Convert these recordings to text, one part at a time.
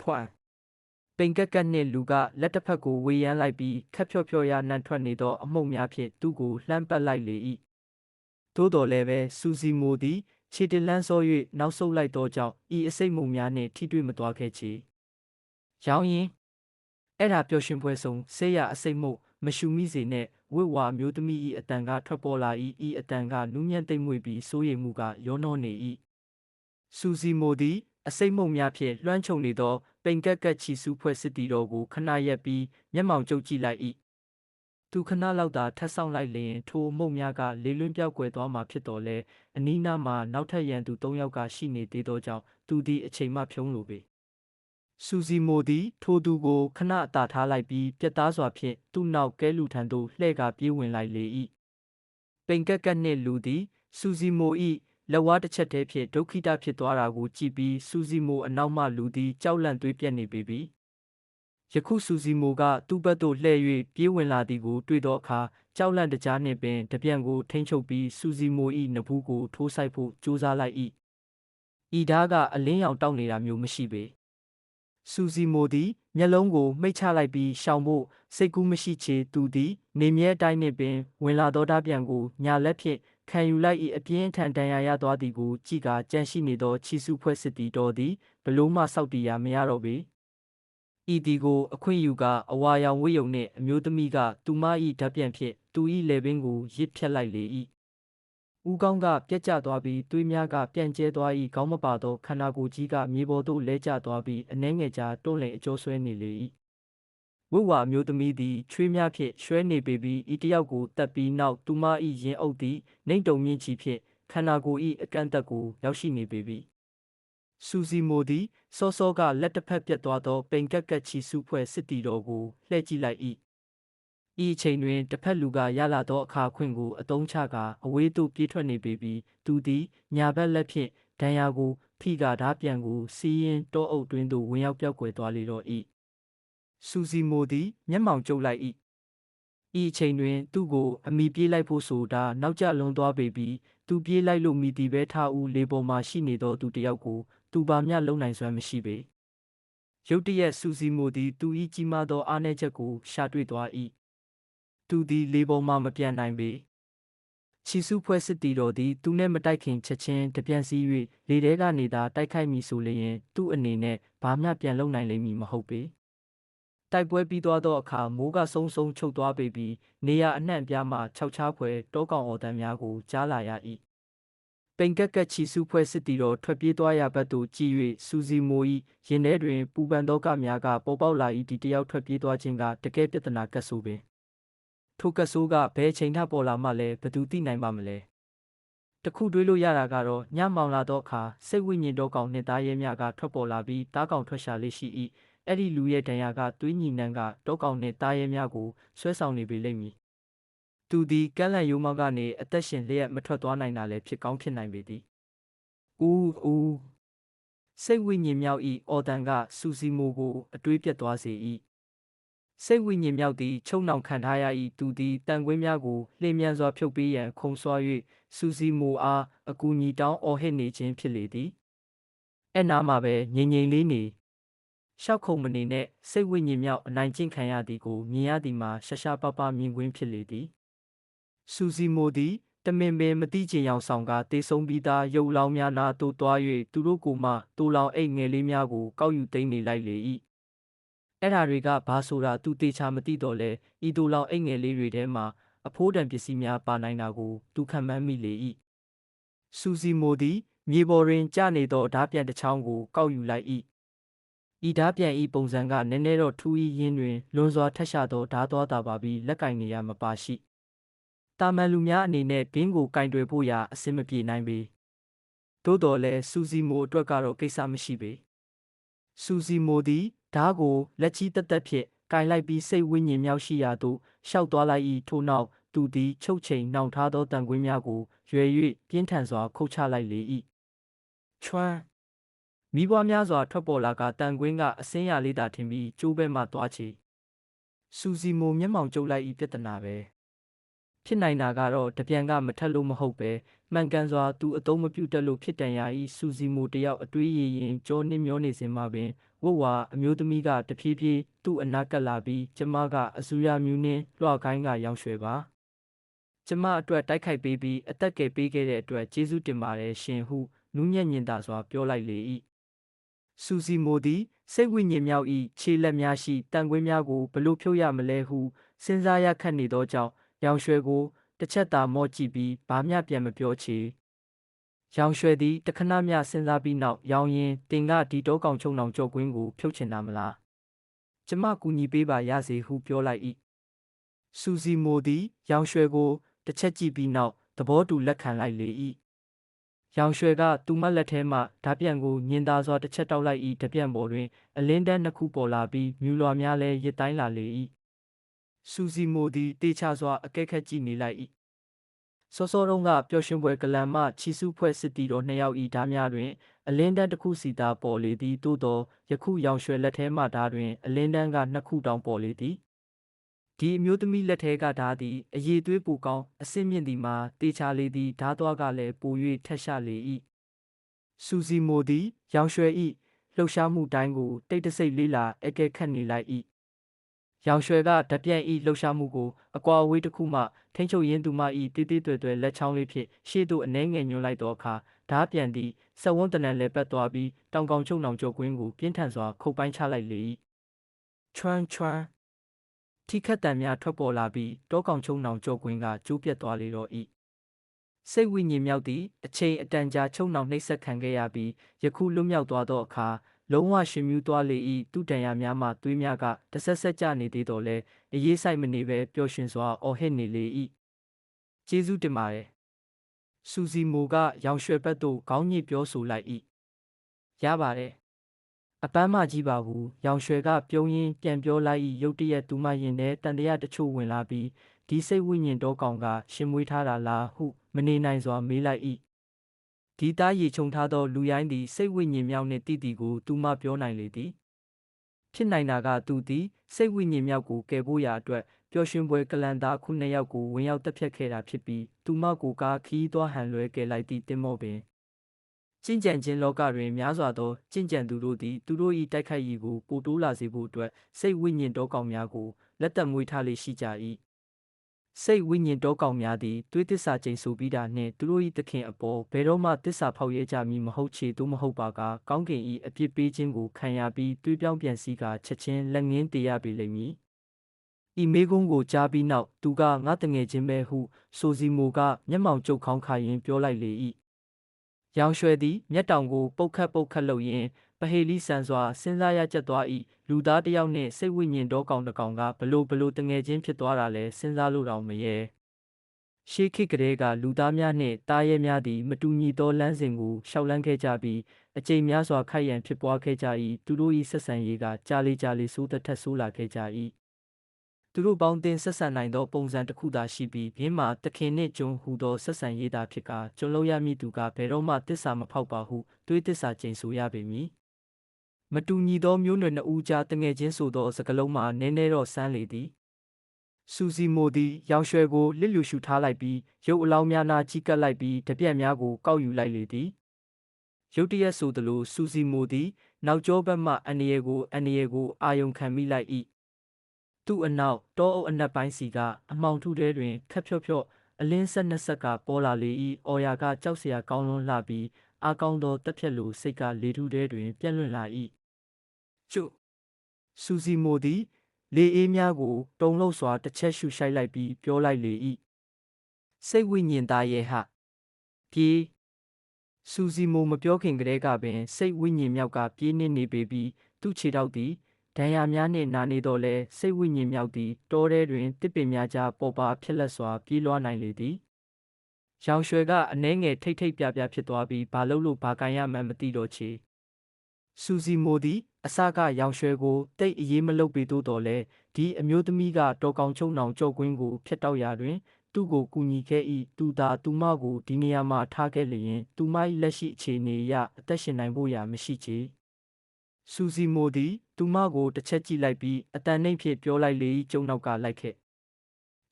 ဖွမ်းပိန်ကက်ကက်နှင့်လူကလက်တစ်ဖက်ကိုဝေယမ်းလိုက်ပြီးခက်ဖြော့ဖြော့ရနှံထွက်နေသောအမှုန့်များဖြင့်သူ့ကိုလှမ်းပတ်လိုက်လေ၏သို့တော်လည်းပဲစူစီမိုသည်ခြေတလန်းစော၍နောက်ဆုတ်လိုက်သောကြောင့်ဤအစိတ်မုံများနှင့်ထိတွေ့မသွားခဲ့ချေရောင်းရင်အဲ့ဒါပျော်ရွှင်ပွဲဆုံးဆေးရအစိတ်မုံမရှူမိစေနဲ့ဝစ်ဝါမျိုးသမီး၏အတန်ကထွက်ပေါ်လာ၏ဤအတန်ကနူးညံ့သိမ့်မွေ့ပြီးစိုးရိမ်မှုကရောနှောနေ၏စူစီမိုသည်အစိတ်မုံများဖြင့်လွှမ်းခြုံနေသောပိန်ကက်ကက်ချီစုဖွဲ့စစ်တီတော်ကိုခဏရက်ပြီးမျက်မှောင်ကျုပ်ကြည့်လိုက်၏သူခဏလောက်သာထပ်ဆောင်လိုက်လျင်ထိုအမှုန့်များကလေလွင့်ပြောက်ကွယ်သွားမှာဖြစ်တော်လဲအနီးနားမှာနောက်ထပ်ရန်သူ၃ယောက်ကရှိနေသေးသောကြောင့်သူသည်အချိန်မှဖြုံးလိုပေစူစီမိုသည်ထိုသူကိုခဏအသာထားလိုက်ပြီးပြတ်သားစွာဖြင့်သူ့နောက်ကဲလူထံသို့လှည့်ကာပြေးဝင်လိုက်လေ၏ပိန်ကက်ကက်နှင့်လူသည်စူစီမို၏လက်ဝါးတစ်ချက်တည်းဖြင့်ဒုက္ခိတဖြစ်သွားတာကိုကြည့်ပြီးစူစီမိုအနောက်မှလူသည်ကြောက်လန့်သွေးပြက်နေပေပြီယခုစူစီမိုကသူ့ဘက်သို့လှည့်၍ပြေးဝင်လာသည်ကိုတွေ့သောအခါကြောက်လန့်တကြားနှင့်ပင်တပြန်ကိုထိန်းချုပ်ပြီးစူစီမို၏နဖူးကိုထိုးဆိုင်ဖို့ကြိုးစားလိုက်၏ဤဓားကအလင်းရောင်တောက်နေတာမျိုးမရှိပေစူစီမိုသည်မျက်လုံးကိုမှိတ်ချလိုက်ပြီးရှောင်ဖို့စိတ်ကူးမရှိချေသူသည်နေမြဲအတိုင်းနှင့်ပင်ဝင်လာသောဓာပြန်ကိုညာလက်ဖြင့်ခံယူလိုက်၏အပြင်းထန်ဒဏ်ရာရသွားသည်ကိုကြည့်ကာကြန့်ရှိနေသောချီစုဖွဲ့စစ်တီတော်သည်ဘလို့မှစောက်တီရာမရတော့ပေဤသည်ကိုအခွင့်ယူကာအဝါရောင်ဝိယုံနှင့်အမျိုးသမီးကသူမ၏ဓာပြန်ဖြင့်သူ၏လည်ပင်းကိုရစ်ဖြတ်လိုက်လေ၏ဦးကောင်းကပြက်ကျသွားပြီးသွေးများကပြန့်ကျဲသွား၏ခေါင်းမပါသောခန္ဓာကိုယ်ကြီးကမြေပေါ်သို့လဲကျသွားပြီးအနှဲငယ်ကြားတွန့်လင်အကျော်ဆွဲနေလေ၏ဝိဝါမျိုးသမီးသည်ချွေးများဖြင့်ရွှဲနေပေပြီးဤတယောက်ကိုတတ်ပြီးနောက်သူမ၏ရင်အုပ်သည်နှိမ့်တုံမြင့်ချီဖြင့်ခန္ဓာကိုယ်၏အကန့်အသတ်ကိုရောက်ရှိနေပေပြီစူစီမိုသည်စောစောကလက်တစ်ဖက်ပြတ်သွားသောပိန်ကက်ကက်ချီစုဖွဲ့စစ်တီတော်ကိုလှည့်ကြည့်လိုက်၏ဤအချိန်တွင်တစ်ဖက်လူကရလာသောအခါခွင့်ကိုအတုံးချကာအဝေးသို့ပြေးထွက်နေပေပြီးသူသည်ညာဘက်လက်ဖြင့်ဒဏ်ရာကိုဖိကာဓာပြန်ကိုစီးရင်တောအုပ်တွင်သို့ဝင်ရောက်ပြောက်ကွယ်သွားလေတော့၏စူစီမိုသည်မျက်မှောင်ကျုပ်လိုက်၏ဤအချိန်တွင်သူ့ကိုအမိပြေးလိုက်ဖို့ဆိုတာနောက်ကျလွန်သွားပေပြီးသူပြေးလိုက်လို့မိသည်ပဲထားဦးလေပေါ်မှရှိနေသောသူတစ်ယောက်ကိုသူပါမျှလုံနိုင်စွမ်းမရှိပေရုတ်တရက်စူစီမိုသည်သူ၏ကြီးမားသောအားနည်းချက်ကိုရှာတွေ့သွား၏သူသည်လေပေါ်မှမပြန်နိုင်ပေချီစုဖွဲ့စစ်တီတော်သည်သူနှင့်မတိုက်ခင်ချက်ချင်းတပြန်စီး၍လေထဲကနေသာတိုက်ခိုက်မည်ဆိုလျင်သူ့အနေနဲ့ဘာမျှပြန်လုံနိုင်လိမ့်မည်မဟုတ်ပေတိုက်ပွဲပြီးသွားသောအခါမိုးကဆုံဆုံချုပ်သွားပေပြီးနေရာအနှံ့အပြားမှခြောက်ခြားဖွယ်တောကောင်အော်တန်းများကိုကြားလာရ၏ပိန်ကက်ကက်ချီစုဖွဲ့စစ်တီတော်ထွက်ပြေးသွားရာဘက်သို့ကြည့်၍စူစီမို၏ရင်ထဲတွင်ပူပန်သောကများကပေါ်ပေါက်လာ၏ဒီတယောက်ထွက်ပြေးသွားခြင်းကတကယ်ပြဿနာကတ်ဆိုးပင်ထိုကတ်ဆိုးကဘယ်အချိန်ထပေါ်လာမှလဲဘသူသိနိုင်ပါမလဲတခုတွေးလို့ရတာကတော့ညမောင်လာသောအခါစိတ်ဝိညာဉ်တော်ကောင်နှင့်သားရဲများကထွက်ပေါ်လာပြီးတားကောင်ထွက်ရှာလေးရှိ၏အဲ့ဒီလူရဲ့ဒဏ်ရာကသွေးညီနှံကတောကောင်နှင့်သားရဲများကိုဆွဲဆောင်နေပေလိမ့်မည်သူသည်ကမ်းလန့်ရိုးမောက်ကနေအသက်ရှင်လျက်မထွက်သွားနိုင်တာလည်းဖြစ်ကောင်းဖြစ်နိုင်ပေသည်ဦးစိတ်ဝိညာဉ်မြောက်၏အော်တန်ကစူစီမိုကိုအတွေးပြတ်သွားစေ၏စိတ်ဝိညာဉ်မြောက်သည်ချုံနှောင်ခံထားရ၏သူသည်တန်ကွင်းများကိုလှည့်မြန်စွာဖြုတ်ပေးရန်ခုံဆွား၍စူစီမိုအားအကူအညီတောင်းအော်ဟစ်နေခြင်းဖြစ်လေသည်အဲ့နာမှာပဲငြိမ်ငြိမ်လေးနေရှောက်ခုံမနေနဲ့စိတ်ဝိညာဉ်မြောက်အနိုင်ကျင့်ခံရသည်ကိုမြင်ရသည်မှာရှာရှာပပမြင်ကွင်းဖြစ်လေသည်စူစီမိုသည်တမင်ပင်မတိချင်ရောင်ဆောင်ကတေဆုံးပြီးသားရုပ်လောင်းများနာသို့သွား၍သူတို့ကိုမှတူလောင်အိတ်ငယ်လေးများကိုကောက်ယူသိမ်းနေလိုက်လေ၏အဲ့ဓာတွေကဘာဆိုတာသူတေချာမသိတော့လဲဤတူလောင်အိတ်ငယ်လေးတွေထဲမှာအဖိုးတန်ပစ္စည်းများပါနိုင်တာကိုသူခံမှန်းမိလေ၏စူစီမိုသည်မြေပေါ်တွင်ကျနေသောဓာပြန်တစ်ချောင်းကိုကောက်ယူလိုက်၏ဤဓာပြန်ဤပုံစံကနည်းနည်းတော့ထူးရင်းတွင်လွန်စွာထက်ရှာသောဓာသွားတာပါပြီးလက်ကင်နေရမပါရှိတာမန်လူများအနေနဲ့ဘင်းကိုကင်တွယ်ဖို့ရာအဆင်မပြေနိုင်ပေသို့တော်လည်းစူစီမိုအတွက်ကတော့ကိစ္စမရှိပေစူစီမိုသည်ဓာကိုလက်ချီတက်တက်ဖြင့်ကင်လိုက်ပြီးစိတ်ဝိညာဉ်မြောက်ရှိရာသို့ရှောက်သွားလိုက်၏ထို့နောက်သူသည်ချုပ်ချိန်နှောင်ထားသောတန်ကွင်းများကိုရွယ်၍ပြင်းထန်စွာခုတ်ချလိုက်လေ၏ချွမ်းမိဘွားများစွာထွက်ပေါ်လာကတန်ကွင်းကအစင်းရလေးသာထင်ပြီးကျိုးဘဲမှသွားချေစူစီမိုမျက်မှောင်ကျုပ်လိုက်၏ပြဿနာပဲဖြစ်နိုင်တာကတော့တပြန်ကမထက်လို့မဟုတ်ပဲ မှန်ကန်စွာသူအသုံးမပြုတတ်လို့ဖြစ်တန်ရာ၏စူစီမိုတယောက်အတွေးရရင်ကြောနှင်းမျောနေစဉ်မှာပင်ဝတ်ဝါအမျိုးသမီးကတဖြည်းဖြည်းသူ့အနားကပ်လာပြီးကျမကအစူရမြူးနှင်းလွှခိုင်းကရောင်ရွှေပါကျမအတွက်တိုက်ခိုက်ပေးပြီးအသက်ကယ်ပေးခဲ့တဲ့အတွက်ကျေးဇူးတင်ပါတယ်ရှင်ဟုနူးညံ့ညင်သာစွာပြောလိုက်လေ၏စူစီမိုသည်စိတ်ဝိညာဉ်မြောက်၏ခြေလက်များရှိတန်ခွေးများကိုဘလို့ဖြုတ်ရမလဲဟုစဉ်းစားရခက်နေသောကြောင့်ရောင်ရွှေကိုတစ်ချက်သာမော့ကြည့်ပြီးဘာမျှပြန်မပြောချေရောင်ရွှေသည်တခဏမျှစဉ်းစားပြီးနောက်ရောင်ရင်တင်ကဒီတောကောင်ချုံနောင်ကြော့ကွင်းကိုဖြုတ်ချင်တာမလားကျမကူညီပေးပါရစေဟုပြောလိုက်၏စူစီမိုသည်ရောင်ရွှေကိုတစ်ချက်ကြည့်ပြီးနောက်သဘောတူလက်ခံလိုက်လေ၏ရောင်ရွှေကသူမလက်ထဲမှဓာပြန်ကိုညင်သာစွာတစ်ချက်တောက်လိုက်၏ဓာပြန်ပေါ်တွင်အလင်းတန်းနှစ်ခုပေါ်လာပြီးမြူလွာများလည်းရစ်တိုင်းလာလေ၏စူစီမိုသည်တေချာစွာအကဲခတ်ကြည့်နေလိုက်၏စောစောတုန်းကပျော်ရွှင်ပွဲကလန်မှချီစုဖွဲ့စစ်တီတော်နှစ်ယောက်၏ဓာများတွင်အလင်းတန်းတစ်ခုစီသာပေါ်လေသည်သို့သောယခုရောင်ရွှေလက်ထဲမှဓာတွင်အလင်းတန်းကနှစ်ခုတောင်ပေါ်လေသည်ဒီအမျိုးသမီးလက်ထဲကဓာသည်အရည်သွေးပိုကောင်းအဆင့်မြင့်သည်မှာတေချာလေသည်ဓာသွားကလည်းပို၍ထက်ရှာလေ၏စူစီမိုသည်ရောင်ရွှေ၏လှုပ်ရှားမှုတိုင်းကိုတိတ်တဆိတ်လေးလာအကဲခတ်နေလိုက်၏ရောင်ရွှေကဓာပြန်၏လှုပ်ရှားမှုကိုအကွာအဝေးတစ်ခုမှထိန်းချုပ်ရင်းသူမ၏တေးသေးတွေ့တွေ့လက်ချောင်းလေးဖြင့်ရှေ့သို့အနှဲငယ်ညွှန်းလိုက်သောအခါဓာပြန်သည်စက်ဝန်းတနံလဲပတ်သွားပြီးတောင်ကောင်ချုံနောင်ကျော်ကွင်းကိုပြင်းထန်စွာခုတ်ပိုင်းချလိုက်လေ၏ချွန်းချွန်းထိခတ်တံများထွက်ပေါ်လာပြီးတောကောင်ချုံနောင်ကျော်ကွင်းကကျိုးပြတ်သွားလေတော့၏စိတ်ဝိညာဉ်မြောက်သည့်အချိန်အတန်ကြာချုံနောင်နှိပ်စက်ခံခဲ့ရပြီးယခုလွတ်မြောက်သွားသောအခါလုံးဝရှင်မြူးသွားလေ၏သူ့တန်ရာများမှသွေးများကတဆက်ဆက်ကျနေသေးတော်လဲအရေးဆိုင်မနေပဲပျော်ရွှင်စွာအော်ဟစ်နေလေ၏ကျေးဇူးတင်ပါတယ်စူစီမိုကရောင်ရွှေဘက်သို့ခေါင်းညှိပြောဆိုလိုက်၏ရပါတယ်အပန်းမကြီးပါဘူးရောင်ရွှေကပြုံးရင်းပြန်ပြောလိုက်၏ရုတ်တရက်သူမရင်ထဲတန်တရားတချို့ဝင်လာပြီးဒီစိတ်ဝိညာဉ်တော်ကောင်ကရှင်မွေးထားတာလားဟုမနေနိုင်စွာမေးလိုက်၏ဒီသားရေခြုံထားသောလူရိုင်းသည်စိတ်ဝိညာဉ်မြောက်နှင့်တည်တည်ကိုသူမပြောနိုင်လေသည်ဖြစ်နိုင်တာကသူသည်စိတ်ဝိညာဉ်မြောက်ကိုကယ်ဖို့ရာအတွက်ပျော်ရွှင်ပွဲကလန်သားခုနှစ်ယောက်ကိုဝင်ရောက်တက်ဖြတ်ခဲ့တာဖြစ်ပြီးသူမကိုကားခီးသွားဟန်လွဲကယ်လိုက်သည့်တင်မော့ပင်ကျင့်ကြံခြင်းလောကတွင်များစွာသောကျင့်ကြံသူတို့သည်သူတို့၏တိုက်ခိုက်ရေးကိုပိုတိုးလာစေဖို့အတွက်စိတ်ဝိညာဉ်တော်ကောင်များကိုလက်သက်မွေးထားလေရှိကြ၏စိတ်ဝိညာဉ်တော်ကောင်များသည်သွေးသစ္စာကျိန်ဆိုပြီးတာနှင့်သူတို့၏သခင်အပေါ်ဘယ်တော့မှသစ္စာဖောက်ရဲကြမည်မဟုတ်ချေသို့မဟုတ်ပါကကောင်းကင်၏အပြစ်ပေးခြင်းကိုခံရပြီးသွေးပြောင်းပြန်စည်းကချက်ချင်းလက်ငင်းတည်ရပေလိမ့်မည်ဤမေကုန်းကိုကြားပြီးနောက်သူကငါတငယ်ချင်းပဲဟုဆိုစီမိုကမျက်မှောင်ကျုပ်ခေါင်းခါရင်ပြောလိုက်လေ၏ရောင်ရွှေသည်မျက်တောင်ကိုပုတ်ခတ်လုပ်ရင်းပဟေလိဆန်စွာစဉ်းစားရကျက်သွား၏လူသားတစ်ယောက်နှင့်စိတ်ဝိညာဉ်တော်ကောင်တစ်ကောင်ကဘလို့တငယ်ချင်းဖြစ်သွားတာလဲစဉ်းစားလို့တောင်မရဲရှေးခေတ်ကလေးကလူသားများနှင့်တားရဲများသည်မတူညီသောလမ်းစဉ်ကိုရှောက်လန်းခဲ့ကြပြီးအကြိမ်များစွာခိုက်ရန်ဖြစ်ပွားခဲ့ကြ၏သူတို့၏ဆက်ဆံရေးကကြာလေဆိုးသက်ထက်ဆိုးလာခဲ့ကြ၏သူတို့ပေါင်းတင်ဆက်ဆံနိုင်သောပုံစံတစ်ခုသာရှိပြီးမြင်းမှာတခင်နှင့်ကျွန်းဟူသောဆက်ဆံရေးသာဖြစ်ကာကျွန်းလုံးရမည်သူကဘယ်တော့မှတစ္ဆာမဖောက်ပါဟုတွေးတစ္ဆာကျိန်ဆိုရပေမည်မတူညီသောမျိုးနွယ်နှစ်ဦးကြားတငယ်ချင်းဆိုသောစကားလုံးမှာနည်းနည်းတော့ဆန်းလေသည်စူစီမိုသည်ရောင်ရွှေကိုလစ်လျူရှုထားလိုက်ပြီးရုပ်အလောင်းများနာကြီးကပ်လိုက်ပြီးတပြက်များကိုကောက်ယူလိုက်လေသည်ရုတ်တရက်ဆိုသလိုစူစီမိုသည်နောက်ကျောဘက်မှအန္တရာယ်ကိုအာယုံခံမိလိုက်၏သူ့အနောက်တောအုပ်အနက်ပိုင်းစီကအမှောင်ထုထဲတွင်ခက်ဖြော့အလင်းဆက်နှစ်ဆက်ကပေါ်လာလေ၏အော်ရာကကြောက်စရာကောင်းလွန်းလှပြီးအားကောင်းသောတက်ဖြတ်လိုစိတ်ကလေထုထဲတွင်ပြန့်လွင့်လာ၏ကျုစူစီမိုသည်လေအေးများကိုတုံလို့စွာတစ်ချက်ရှူရှိုက်လိုက်ပြီးပြောလိုက်လေ၏စိတ်ဝိညာဉ်သားရဲ့ဟပြေးစူစီမိုမပြောခင်ကတည်းကပင်စိတ်ဝိညာဉ်မြောက်ကပြေးနေပေပြီးသူ့ခြေထောက်သည်ဒဏ်ရာများနှင့်နာနေတော့လဲစိတ်ဝိညာဉ်မြောက်သည်တောထဲတွင်တစ်ပင်များကြားပေါ်ပါဖြစ်လက်စွာပြေးလွှားနိုင်လေသည်ရောင်ရွှေကအနှဲငယ်ထိတ်ပြဖြစ်သွားပြီးဘာလို့ဘာကန်ရမှန်းမသိတော့ချေစူစီမိုသည်အစကရောင်ရွှေကိုတိတ်အေးမလုပ်ပေသို့တော်လဲဒီအမျိုးသမီးကတော်ကောင်ချုံနောင်ကြော့ကွင်းကိုဖျက်တောက်ရာတွင်သူ့ကိုကူညီခဲ့၏သူသာသူမကိုဒီနေရာမှာထားခဲ့လျင်သူမ၏လက်ရှိအခြေအနေအရအသက်ရှင်နိုင်ဖို့ရာမရှိချေစူစီမိုသည်သူမကိုတစ်ချက်ကြည့်လိုက်ပြီးအတန်နှိမ့်ဖြင့်ပြောလိုက်လေကျုံနောက်ကလိုက်ခဲ့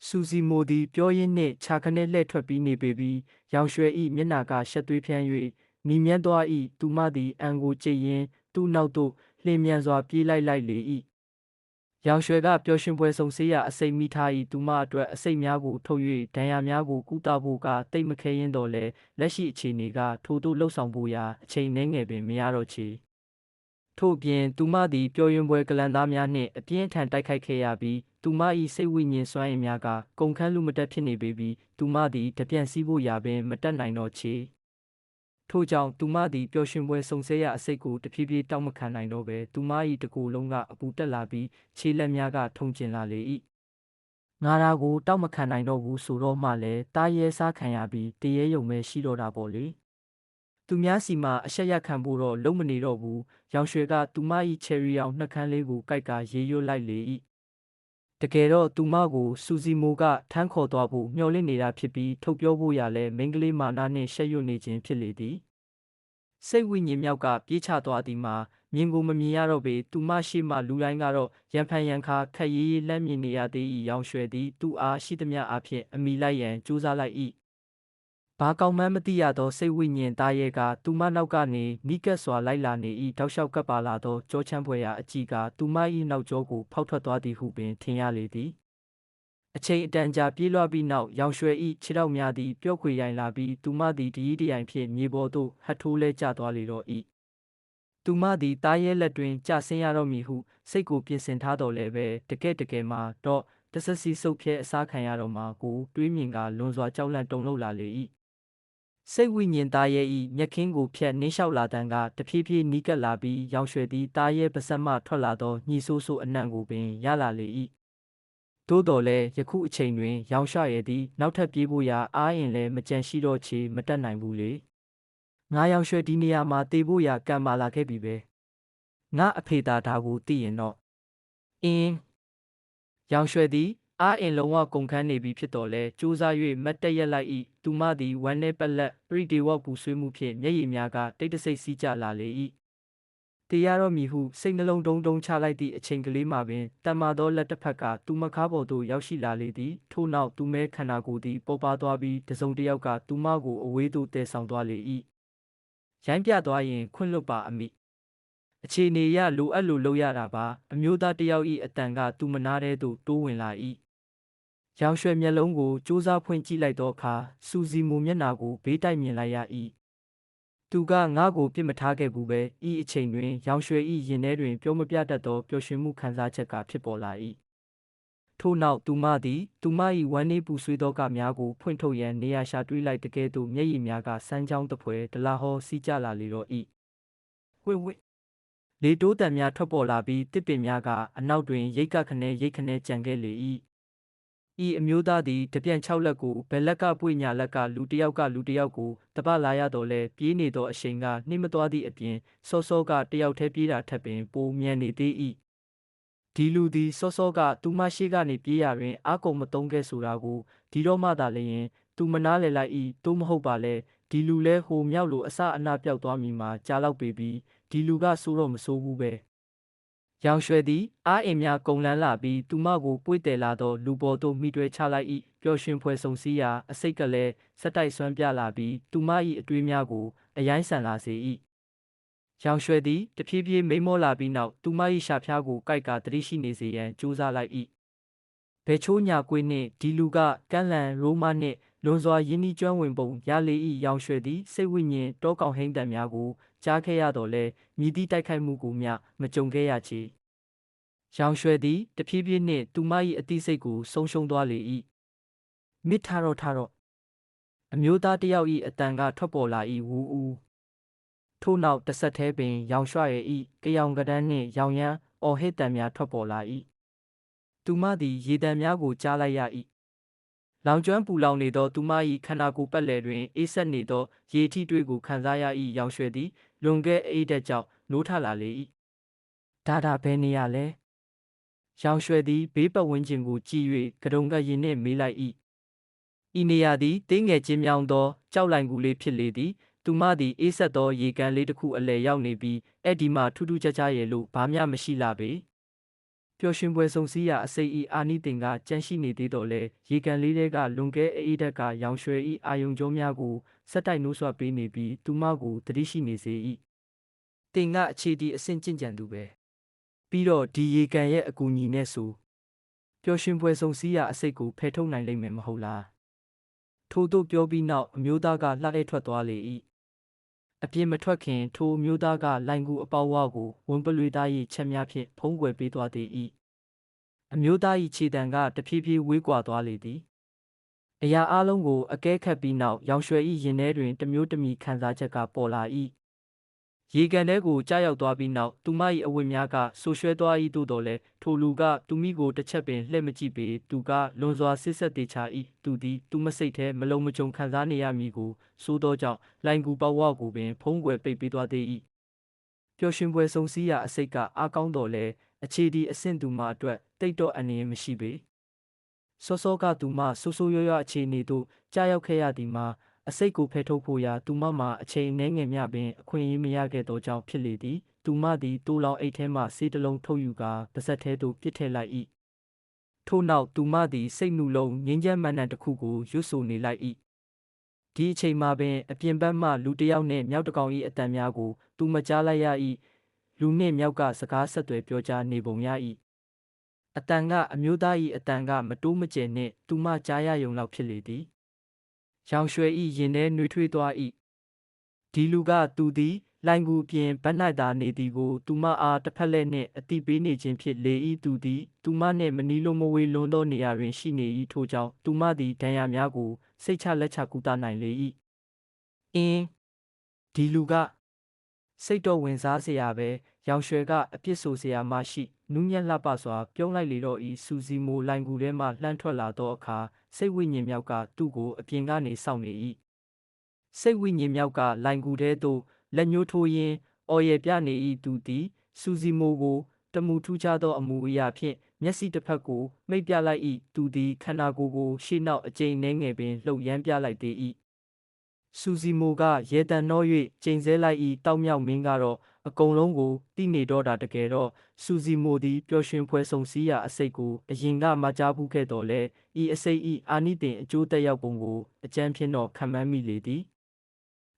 စူစီမိုသည်ပြောရင်းနှင့်ခြာခနဲလှည့်ထွက်ပြီးနေပေပြီးရောင်ရွှဲ၏မျက်နှာကရှက်သွေးဖြန်း၍နီမြန်းသွား၏သူမသည်အံကိုကြိတ်ရင်းသူ့နောက်သို့လျင်မြန်စွာပြေးလိုက်လေ၏ရောင်ရွှဲကပျော်ရွှင်ပွဲဆုံးဆေးရအစိမ့်မိထား၏သူမအတွက်အစိတ်များကိုထုတ်၍ဒဏ်ရာများကိုကုသဖို့ကတိတ်မခဲရင်တော့လဲလက်ရှိအခြေအနေကထိုသို့လှုပ်ဆောင်ဖို့ရာအချိန်နှဲငယ်ပင်မရတော့ချေထို့ပြင်သူမသည်ပျော်ရွှင်ပွဲကလန်သားများနှင့်အပြင်းအထန်တိုက်ခိုက်ခဲ့ရပြီးသူမ၏စိတ်ဝိညာဉ်စွမ်းအင်များကကုန်ခန်းလူမတက်ဖြစ်နေပေပြီးသူမသည်တပြန့်စီးဖို့ရာပင်မတက်နိုင်တော့ချေထို့ကြောင့်သူမသည်ပျော်ရွှင်ပွဲဆုံဆဲရအစိတ်ကိုတဖြည်းဖြည်းတောက်မခံနိုင်တော့ပဲသူမ၏တကိုယ်လုံးကအပူတက်လာပြီးခြေလက်များကထုံကျင်လာလေ၏ငါရာကိုတောက်မခံနိုင်တော့ဘူးဆိုတော့မှလည်းတားရဲစားခံရပြီးတရေယုံပဲရှိတော့တာပေါ့လေသူများစီမှာအဆက်ရခံဖို့တော့လုံးမနေတော့ဘူးရောင်ရွှေကသူမ၏ချယ်ရီအောင်နှက်ခမ်းလေးကိုကိုက်ကရေရွတ်လိုက်လေ၏တကယ်တော့သူမကိုစူစီမိုကထမ်းခေါ်သွားဖို့မျှော်လင့်နေတာဖြစ်ပြီးထုတ်ပြောဖို့ရလဲမိန်းကလေးမာနာနှင့်ရှက်ရွံ့နေခြင်းဖြစ်လေသည်စိတ်ဝိညာဉ်မြောက်ကပြေးချသွားသည်မှာမြင်ကိုမမြင်ရတော့ပေသူမရှိမှလူတိုင်းကတော့ရန်ဖန်ရန်ခါခက်ရေးရေးလှမ်းမြင်နေရသေး၏ရောင်ရွှဲသည်သူ့အားရှိသမျှအားဖြင့်အမိလိုက်ရန်ကြိုးစားလိုက်၏ဘာကောင်းမှန်းမသိရသောစိတ်ဝိညာဉ်သားရဲကသူမနောက်ကနေနီးကပ်စွာလိုက်လာနေ၏တောက်လျှောက်ကပ်ပါလာသောကြောချမ်းဖွယ်ရာအကြည့်ကသူမ၏နောက်ကျောကိုဖောက်ထွက်သွားသည်ဟုပင်ထင်ရလေသည်အချိန်အတန်ကြာပြေးလွှားပြီးနောက်ရောင်ရွှဲ၏ခြေထောက်များသည်ပျော့ခွေရိုင်လာပြီးသူမသည်တရီးတရိုင်ဖြင့်မြေပေါ်သို့ဟတ်ထိုးလဲကျသွားလေတော့၏သူမသည်တားရဲလက်တွင်ကျဆင်းရတော့မည်ဟုစိတ်ကိုပြင်ဆင်ထားတော်လဲပဲတကယ်မှာတော့တဆစီဆုပ်ဖြဲအစားခံရတော့မှာကိုတွေးမြင်ကလွန်စွာကြောက်လန့်တုန်လှုပ်လာလေ၏စိတ်ဝိညာဉ်သားရဲ၏မျက်ခင်းကိုဖြတ်နှင်းလျှောက်လာတန်းကတဖြည်းဖြည်းနီးကပ်လာပြီးရောင်ရွှဲသည်သားရဲပါစက်မှထွက်လာသောညှိဆိုးဆိုးအနံ့ကိုပင်ရလာလေ၏သို့တော်လည်းယခုအချိန်တွင်ရောင်ရွှဲရသည်နောက်ထပ်ပြေးဖို့ရာအားရင်လည်းမကြံရှိတော့ချေမတက်နိုင်ဘူးလေငါရောင်ရွှဲဒီနေရာမှာတေဖို့ရာကံမာလာခဲ့ပြီပဲငါအဖေသာဒါကိုသိရင်တော့ရောင်ရွှဲသည်အားအင်လုံးဝကုန်ခန်းနေပြီဖြစ်တော်လဲစူးစား၍မတ်တက်ရက်လိုက်၏သူမသည်ဝမ်းနည်းပက်လက်ပရိဒေဝပူဆွေးမှုဖြင့်မျက်ရည်များကတိတ်တဆိတ်စီးကျလာလေ၏တရားတော်မီဟုစိတ်နှလုံးတုံးတုံးချလိုက်သည့်အချိန်ကလေးမှာပင်တန်မာသောလက်တစ်ဖက်ကသူမကားပေါ်သို့ရောက်ရှိလာလေသည်ထို့နောက်သူမဲခန္ဓာကိုယ်သည်ပေါ်ပါသွားပြီးတစုံတစ်ယောက်ကသူမကိုအဝေးသို့တည်ဆောင်သွားလေ၏ရိုင်းပြသွားရင်ခွင့်လွတ်ပါအမိအခြေအနေရလိုအပ်လို့လုပ်ရတာပါအမျိုးသားတစ်ယောက်၏အတန်ကသူမနာတဲ့သို့တိုးဝင်လာ၏ရောင်ရွှဲမျက်လုံးကိုစူးစားဖွင့်ကြည့်လိုက်သောအခါစူစီမိုမျက်နှာကိုဘေးတိုက်မြင်လိုက်ရ၏သူကငါ့ကိုပြစ်မထားခဲ့ဘူးပဲဤအချိန်တွင်ရောင်ရွှဲ၏ရင်ထဲတွင်ပြောမပြတတ်သောပျော်ရွှင်မှုခံစားချက်ကဖြစ်ပေါ်လာ၏ထို့နောက်သူမသည်သူမ၏ဝမ်းနည်းပူဆွေးသောကများကိုဖွင့်ထုတ်ရန်နေရာရှာတွေးလိုက်တကယ်သို့မျက်ရည်များကစမ်းချောင်းတပွဲဒလာဟောစီးကျလာလေတော့၏ဝိလေတိုးတံများထွက်ပေါ်လာပြီးတစ်ပင်များကအနောက်တွင်ရိတ်ခနဲကြံခဲ့လေ၏ဤအမျိုးသားသည်တပြန့်6လက်ကိုဘယ်လက်ကပွေညာလက်ကလူတစ်ယောက်ကိုတပလာရတော့လဲပြေးနေသောအရှိန်ကနှိမသွားသည့်အပြင်စောကတယောက်တည်းပြေးတာထက်ပင်ပိုမြန်နေသေး၏ဒီလူသည်စောကသူမရှိကနေပြေးရတွင်အာကုန်မသုံးခဲ့ဆိုတာကိုဒီတော့မှသာလျှင်သူမနားလေလိုက်၏သို့မဟုတ်ပါလဲဒီလူလဲဟိုမြောက်လိုအစအနပြောက်သွားမည်မှာကြားလောက်ပေပြီးဒီလူကဆိုးတော့မဆိုးဘူးပဲရောင်ရွှဲသည်အားအင်များကုန်လန်းလာပြီးသူမကိုပွေ့တယ်လာသောလူပေါ်သို့မိတွဲချလိုက်၏ပျော်ရွှင်ဖွယ်ဆုံစည်းရာအစိတ်ကလည်းစက်တိုက်ဆွမ်းပြလာပြီးသူမ၏အတွေးများကိုအရိုင်းဆန်လာစေ၏ရောင်ရွှဲသည်တဖြည်းဖြည်းမိန်မောလာပြီးနောက်သူမ၏ရှာဖျားကိုကိုက်ကသတိရှိနေစေရန်ကြိုးစားလိုက်၏ဘယ်ချိုးညာကွေးနှင့်ဒီလူကကန့်လန့်ရိုးမနှင့်လွန်စွာရင်းနှီးကျွမ်းဝင်ပုံရလေ၏ရောင်ရွှဲသည်စိတ်ဝိညာဉ်တောကောင်ဟိန်းတံများကိုကြားခဲ့ရတော့လဲမြည်သည့်တိုက်ခိုက်မှုကိုမျှမကြုံခဲ့ရချေရောင်ရွှဲသည်တဖြည်းဖြည်းနှင့်သူမ၏အသိစိတ်ကိုဆုံးရှုံးသွားလေ၏မိထတော့အမျိုးသားတစ်ယောက်၏အတန်ကထွက်ပေါ်လာ၏ဝူဦးထို့နောက်တစ်ဆက်တည်းပင်ရောင်ရွှဲ၏ကြောင်ကဒန်းနှင့်ရောင်ရမ်းအော်ဟစ်တံများထွက်ပေါ်လာ၏သူမသည်ရေတံများကိုကြားလိုက်ရ၏လောင်ကျွမ်းပူလောင်နေသောသူမ၏ခန္ဓာကိုယ်ပတ်လည်တွင်အေးဆက်နေသောရေထိတွေ့ကိုခံစားရ၏ရောင်ရွှဲသည်လွန်ကဲအိတ်တဲ့ကြောင့်နိုးထလာလေ၏ဒါဘယ်နေရလဲရောင်ရွှဲသည်ဘေးပတ်ဝန်းကျင်ကိုကြည့်၍ကတုံကရင်နှင့်မေးလိုက်၏ဤနေရာသည်တင်းငယ်ချင်းမြောင်းသောကြောက်လိုင်ကူလေးဖြစ်လေသည်သူမသည်အေးဆက်သောရေကန်လေးတစ်ခုအလယ်ရောက်နေပြီးအဲ့ဒီမှာထူးထူးခြားခြားရဲ့လို့ဘာမျှမရှိလာပေ ပျော်ရွှင်ပွဲဆုံစည်းရာအစိတ်ဤအာနိသင်ကကြန့်ရှိနေသေးတော့လဲရေကန်လေးတဲကလွန်ကဲအေးဓာတ်ကရောင်ရွှဲဤအာယုံကြောများကိုစက်တိုက်နှိုးဆွပေးနေပြီးသူမကိုသတိရှိနေစေ၏တင်ကအခြေဒီအဆင့်ကျင့်ကြံသူပဲပြီးတော့ဒီရေကန်ရဲ့အကူအညီနဲ့ဆိုပျော်ရွှင်ပွဲဆုံစည်းရာအစိတ်ကိုဖယ်ထုတ်နိုင်လိမ့်မယ်မဟုတ်လားထို့သို့ပြောပြီးနောက်အမျိုးသားကလှဲ့ထွက်သွားလေ၏အပြင်မထွက်ခင်ထိုအမျိုးသားကလိုင်ကူအပေါဝါကိုဝန်ပလွေသား၏ချက်များဖြင့်ဖုံးကွယ်ပေးသွားသေး၏အမျိုးသား၏ခြေတံကတဖြည်းဖြည်းဝေးကွာသွားလေသည်အရာအလုံးကိုအကဲခတ်ပြီးနောက်ရောင်ရွှဲ၏ရင်ထဲတွင်တမျိုးတမည်ခံစားချက်ကပေါ်လာ၏ရေကန်ထဲကိုကြားရောက်သွားပြီးနောက်သူမ၏အဝတ်များကဆူရွှဲသွား၏သို့တော်လည်းထိုလူကသူမိကိုတစ်ချက်ပင်လှည့်မကြည့်ပေသူကလွန်စွာစစ်ဆက်သေးချ၏သူသည်သူမစိတ်ထဲမလုံးမကြုံခံစားနေရမည်ကိုစိုးသောကြောင့်လိုင်ကူပေါဝါကိုပင်ဖုံးကွယ်ပိတ်ပေးသွားသေး၏ပျော်ရွှင်ပွဲဆုံစည်းရာအစိတ်ကအားကောင်းတော်လဲအခြေဒီအဆင့်သူမအတွက်တိတ်တော့အန္တရာယ်မရှိပေစောစောကသူမဆိုးဆိုးရွားရွားအခြေအနေသို့ကြားရောက်ခဲ့ရသည်မှာအစိတ်ကိုဖယ်ထုတ်ဖို့ရာသူမမှာအချိန်နှဲငယ်မျှပင်အခွင့်အရေးမရခဲ့သောကြောင့်ဖြစ်လေသည်သူမသည်တိုးလောင်အိတ်ထဲမှဆေးတစ်လုံးထုတ်ယူကာပါးစပ်ထဲသို့ပစ်ထည့်လိုက်၏ထို့နောက်သူမသည်စိတ်နှလုံးငြိမ်းချမ်းမှန်တစ်ခုကိုရွတ်ဆိုနေလိုက်၏ဒီအချိန်မှာပင်အပြင်ဘက်မှလူတစ်ယောက်နှင့်မြောက်တစ်ကောင်၏အတန်များကိုသူမကြားလိုက်ရ၏လူနှင့်မြောက်ကစကားဆက်သွယ်ပြောကြားနေပုံရ၏အတန်ကအမျိုးသား၏အတန်ကမတိုးမကျယ်နှင့်သူမကြားရယုံလောက်ဖြစ်လေသည်ရောင်ရွှဲ၏ရင်ထဲနှွေးထွေးသွား၏ဒီလူကသူသည်လိုင်ကူပြင်ဘက်၌သာနေသည်ကိုသူမအားတစ်ဖက်လက်နှင့်အတိပေးနေခြင်းဖြစ်လေ၏သူသည်သူမနှင့်မနီးလုံးမဝေးလွန်သောနေရာတွင်ရှိနေ၏ထို့ကြောင့်သူမသည်ဒဏ်ရာများကိုစိတ်ချလက်ချကုသနိုင်လေ၏ဒီလူကစိတ်တော်ဝင်စားเสียပဲရောင်ရွှဲကအပြစ်ဆိုเสียမရှိနူးညံ့လှပစွာပြုံးလိုက်လေတော့ဤစူစီမိုလိုင်ကူထဲမှလှမ်းထွက်လာသောအခါစိတ်ဝိညာဉ်မြောက်ကသူ့ကိုအပြင်ကနေစောင့်နေ၏စိတ်ဝိညာဉ်မြောက်ကလိုင်ကူထဲသို့လက်ညှိုးထိုးရင်းအော်ရယ်ပြနေ၏သူသည်စူစီမိုကိုတမူထူးခြားသောအမူအရာဖြင့်မျက်စိတစ်ဖက်ကိုမိတ်ပြလိုက်၏သူသည်ခန္ဓာကိုယ်ကိုရှေ့နောက်အကျိန်နှဲငယ်ပင်လှုပ်ရမ်းပြလိုက်သေး၏စူစီမိုကရေတံနှော၍ကျိန်ဆဲလိုက်၏တောက်မြောက်မင်းကတော့အကုန်လုံးကိုတိနေတော့တာတကယ်တော့စူစီမိုသည်ပျော်ရွှင်ဖွဲဆုံစည်းရာအစိတ်ကိုအရင်ကမကြားဘူးခဲ့တော်လဲဤအစိတ်ဤအာနိသင်အကျိုးသက်ရောက်ပုံကိုအကြမ်းဖြင့်တော့ခံမှန်းမိလေသည်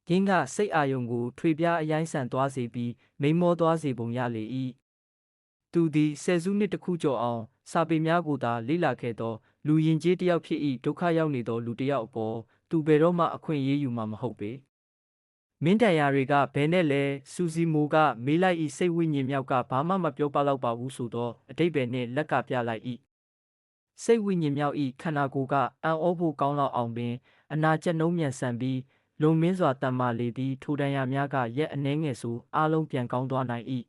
ရင်းကစိတ်အာယုံကိုထွေပြားအရိုင်းဆန်သွားစေပြီးမိန်မောသွားစေပုံရလေ၏သူသည်ဆယ်စုနှစ်တစ်ခုကျော်အောင်စာပေများကိုသာလေ့လာခဲ့သောလူယဉ်ကျေးတစ်ယောက်ဖြစ်၏ဒုက္ခရောက်နေသောလူတစ်ယောက်အပေါ်သူဘယ်တော့မှအခွင့်အရေးယူမှာမဟုတ်ပေမင်းတန်ရာတွေကဘယ်နဲ့လဲစူစီမိုကမေးလိုက်၏စိတ်ဝိညာဉ်မြောက်ကဘာမှမပြောပါတော့ပါဘူးဆိုတော့အတိတ်ပဲနှင့်လက်ကပြလိုက်၏စိတ်ဝိညာဉ်မြောက်၏ခန္ဓာကိုယ်ကအံ့ဩဖို့ကောင်းလောက်အောင်ပင်အနာကျက်နှုံးမြန်ဆန်ပြီးလွန်မင်းစွာတန်မာလေသည်ထိုတန်ရာများကရက်အနှဲငယ်ဆိုအားလုံးပြန်ကောင်းသွားနိုင်၏